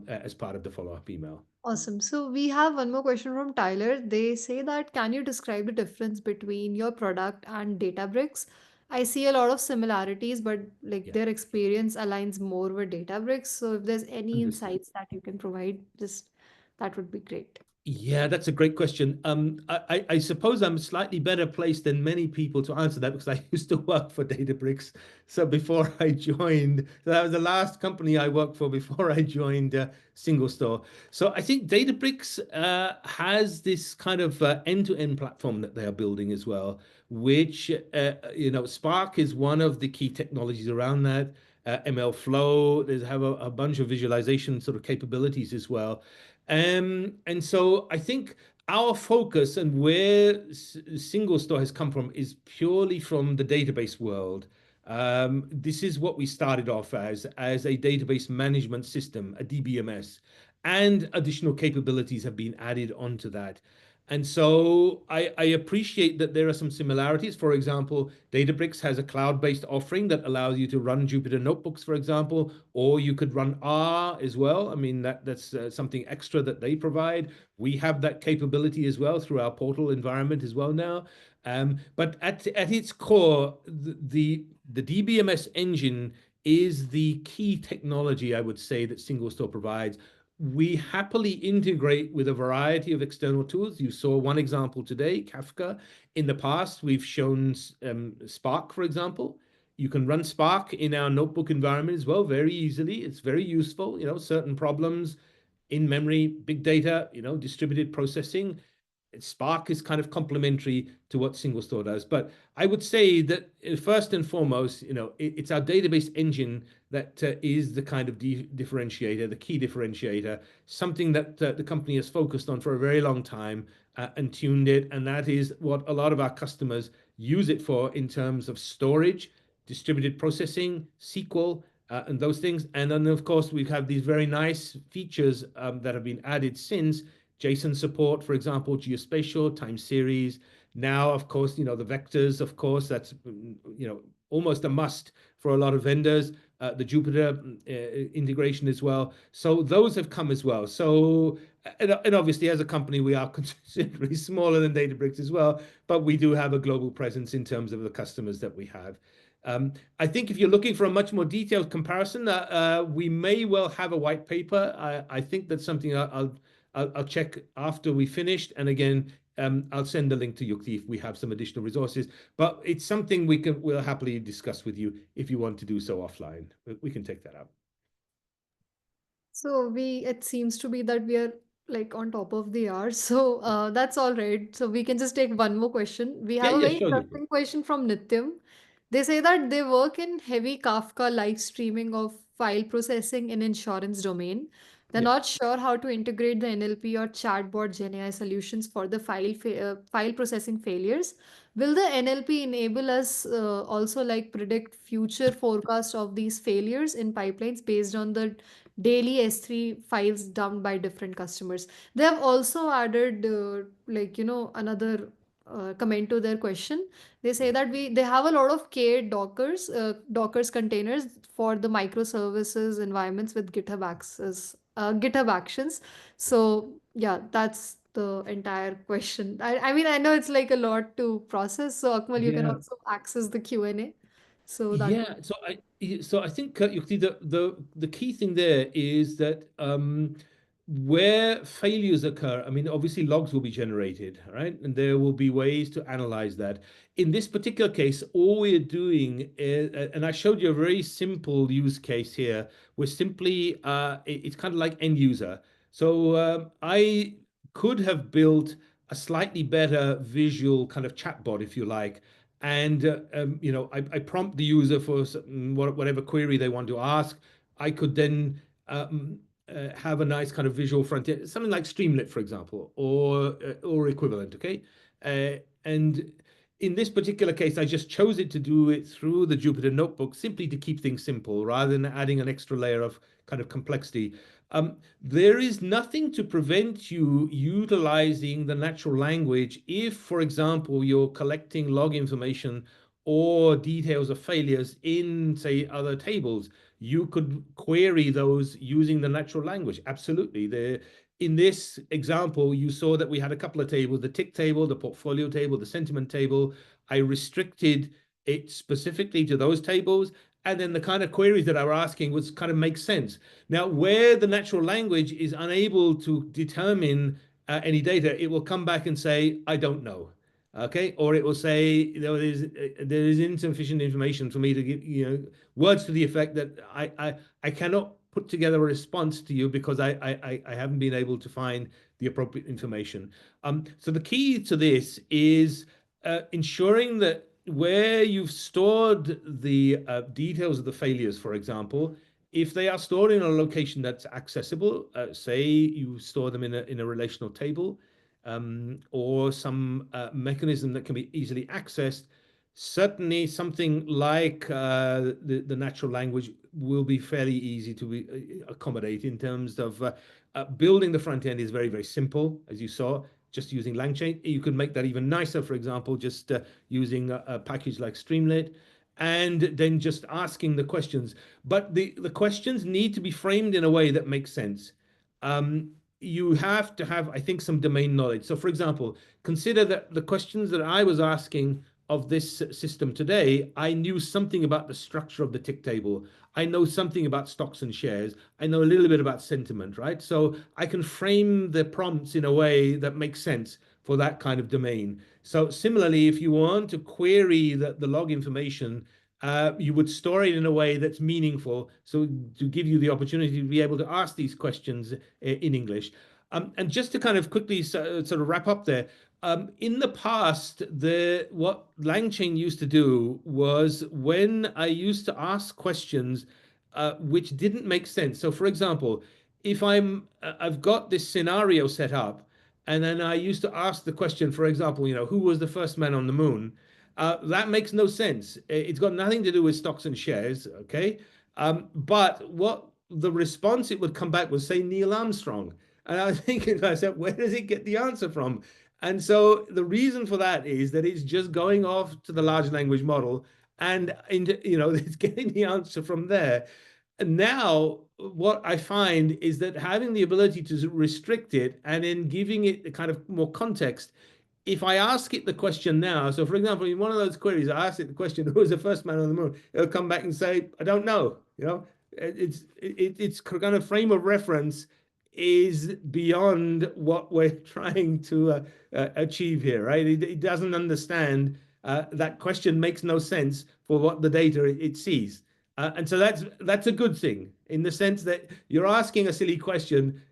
as part of the follow-up email. Awesome. So we have one more question from Tyler. They say that can you describe the difference between your product and Databricks? I see a lot of similarities, but like Yeah, their experience aligns more with Databricks. So if there's any understood. insights that you can provide, just that would be great. Yeah, that's a great question. I suppose I'm slightly better placed than many people to answer that because I used to work for Databricks. So before I joined, so that was the last company I worked for before I joined SingleStore. So I think Databricks has this kind of end-to-end platform that they are building as well, which Spark is one of the key technologies around that. ML Flow, they have a bunch of visualization sort of capabilities as well. And so I think our focus and where SingleStore has come from is purely from the database world. This is what we started off as a database management system, a DBMS, and additional capabilities have been added onto that. And so I appreciate that there are some similarities. For example, Databricks has a cloud-based offering that allows you to run Jupyter notebooks, for example, or you could run R as well. I mean, that's something extra that they provide. We have that capability as well through our portal environment as well now. But at its core, the DBMS engine is the key technology, I would say, that SingleStore provides. We happily integrate with a variety of external tools. You saw one example today, Kafka. In the past, we've shown Spark, for example. You can run Spark in our notebook environment as well, very easily. It's very useful. Certain problems in memory, big data, distributed processing. Spark is kind of complementary to what SingleStore does. But I would say that first and foremost, it's our database engine that is the kind of differentiator, the key differentiator, something that the company has focused on for a very long time and tuned it. And that is what a lot of our customers use it for in terms of storage, distributed processing, SQL, and those things. And then, of course, we have these very nice features that have been added since JSON support, for example, geospatial, time series. Now, of course, the vectors, of course, that's, almost a must for a lot of vendors. The Jupyter integration as well. So those have come as well. So, and obviously, as a company, we are considerably smaller than Databricks as well, but we do have a global presence in terms of the customers that we have. I think if you're looking for a much more detailed comparison, we may well have a white paper. I think that's something I'll check after we finished. And again, I'll send the link to Yukti if we have some additional resources. But it's something we'll happily discuss with you if you want to do so offline. We can take that up. So it seems to be that we are like on top of the hour. So that's all right. So we can just take one more question. We Yeah, have a yeah, very sure, Yukti. interesting question from Nityam. They say that they work in heavy Kafka live streaming of file processing in insurance domain. They're Yeah. not sure how to integrate the NLP or chatbot GenAI solutions for the file processing failures. Will the NLP enable us also like predict future forecast of these failures in pipelines based on the daily S3 files dumped by different customers? They have also added another comment to their question. They say that they have a lot of K Dockers containers for the microservices environments with GitHub Actions. So yeah, that's the entire question. I mean, I know it's like a lot to process. So Akmal, you can Yeah. also access the Q&A. So that Yeah, so I think Yukti, the key thing there is that where failures occur, I mean, obviously logs will be generated, right? And there will be ways to analyze that. In this particular case, all we're doing is, and I showed you a very simple use case here. We're simply, it's kind of like end user. So I could have built a slightly better visual kind of chatbot, if you like, and I prompt the user for whatever query they want to ask. I could then have a nice kind of visual front end, something like Streamlit, for example, or equivalent. Okay, and in this particular case, I just chose it to do it through the Jupyter Notebook, simply to keep things simple, rather than adding an extra layer of kind of complexity. There is nothing to prevent you utilizing the natural language if, for example, you're collecting log information or details of failures in, say, other tables. You could query those using the natural language. Absolutely. In this example, you saw that we had a couple of tables, the tick table, the portfolio table, the sentiment table. I restricted it specifically to those tables. And then the kind of queries that I were asking was kind of make sense. Now, where the natural language is unable to determine any data, it will come back and say, I don't know. Okay, or it will say, there is insufficient information for me to give, words to the effect that I cannot put together a response to you because I haven't been able to find the appropriate information. So the key to this is ensuring that where you've stored the details of the failures, for example, if they are stored in a location that's accessible, say you store them in a relational table, or some mechanism that can be easily accessed, certainly something like the natural language will be fairly easy to accommodate in terms of building the front end is very, very simple, as you saw, just using LangChain. You could make that even nicer, for example, just using a package like Streamlit, and then just asking the questions. But the questions need to be framed in a way that makes sense. You have to have, I think, some domain knowledge. So, for example, consider that the questions that I was asking of this system today, I knew something about the structure of the tick table. I know something about stocks and shares. I know a little bit about sentiment, right? So I can frame the prompts in a way that makes sense for that kind of domain. So similarly, if you want to query the log information, you would store it in a way that's meaningful, so to give you the opportunity to be able to ask these questions in English. And just to kind of quickly sort of wrap up there, in the past, what LangChain used to do was when I used to ask questions which didn't make sense. So, for example, if I've got this scenario set up, and then I used to ask the question, for example, who was the first man on the moon? That makes no sense. It's got nothing to do with stocks and shares, okay? But what the response it would come back was say Neil Armstrong. And I was thinking to myself, where does it get the answer from? And so the reason for that is that it's just going off to the large language model and into, it's getting the answer from there. And now what I find is that having the ability to restrict it and then giving it a kind of more context, if I ask it the question now, so for example, in one of those queries, I ask it the question, who was the first man on the moon? It'll come back and say, I don't know. It's kind of frame of reference is beyond what we're trying to achieve here, right? It doesn't understand that question makes no sense for what the data it sees. And so that's a good thing in the sense that you're asking a silly question.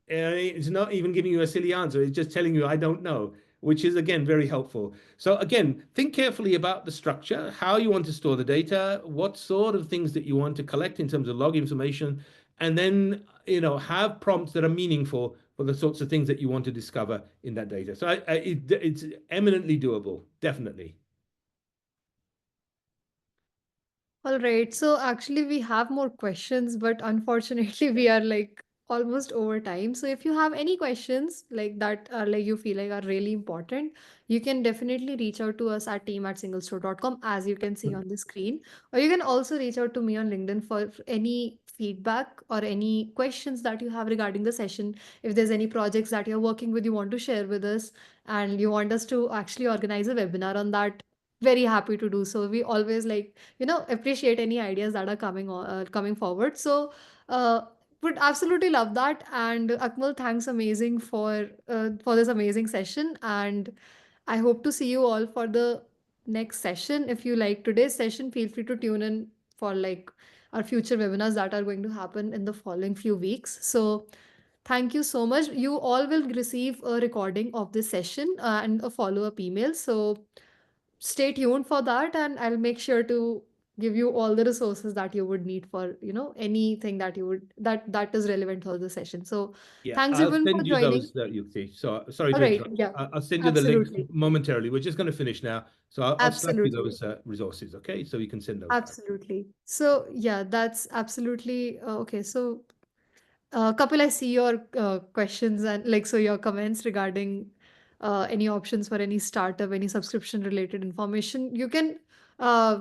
It's not even giving you a silly answer. It's just telling you, I don't know, which is, again, very helpful. So again, think carefully about the structure, how you want to store the data, what sort of things that you want to collect in terms of log information, and then, have prompts that are meaningful for the sorts of things that you want to discover in that data. So it's eminently doable, definitely. All right. So actually, we have more questions, but unfortunately, we are like almost over time. So if you have any questions like that are like you feel like are really important, you can definitely reach out to us at team@singlestore.com, as you can see on the screen. Or you can also reach out to me on LinkedIn for any feedback or any questions that you have regarding the session. If there's any projects that you're working with, you want to share with us, and you want us to actually organize a webinar on that, very happy to do so. We always appreciate any ideas that are coming forward. So uh, would absolutely love that. And Akmal, thanks amazing for this amazing session, and I hope to see you all for the next session. If you like today's session, feel free to tune in for like our future webinars that are going to happen in the following few weeks. So thank you so much. You all will receive a recording of this session and a follow-up email. So stay tuned for that, and I'll make sure to give you all the resources that you would need for anything that you would that is relevant for the session. So Yeah, thanks I'll everyone for send you joining. those, Yukti. So sorry All to right, interrupt. yeah, I'll send you the links absolutely, momentarily. We're just going to finish now. So I'll Slack you absolutely, those resources, okay? So you can send those. absolutely. So yeah, that's absolutely okay. So Kapil, I see your questions and like so your comments regarding any options for any startup, any subscription related information. You can uh,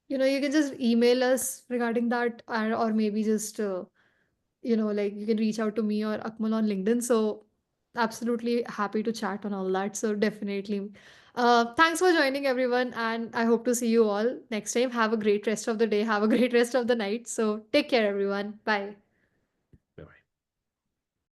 you can just email us regarding that, or maybe just like you can reach out to me or Akmal on LinkedIn. So absolutely happy to chat on all that. So definitely. Thanks for joining everyone, and I hope to see you all next time. Have a great rest of the day. Have a great rest of the night. So take care, everyone. Bye.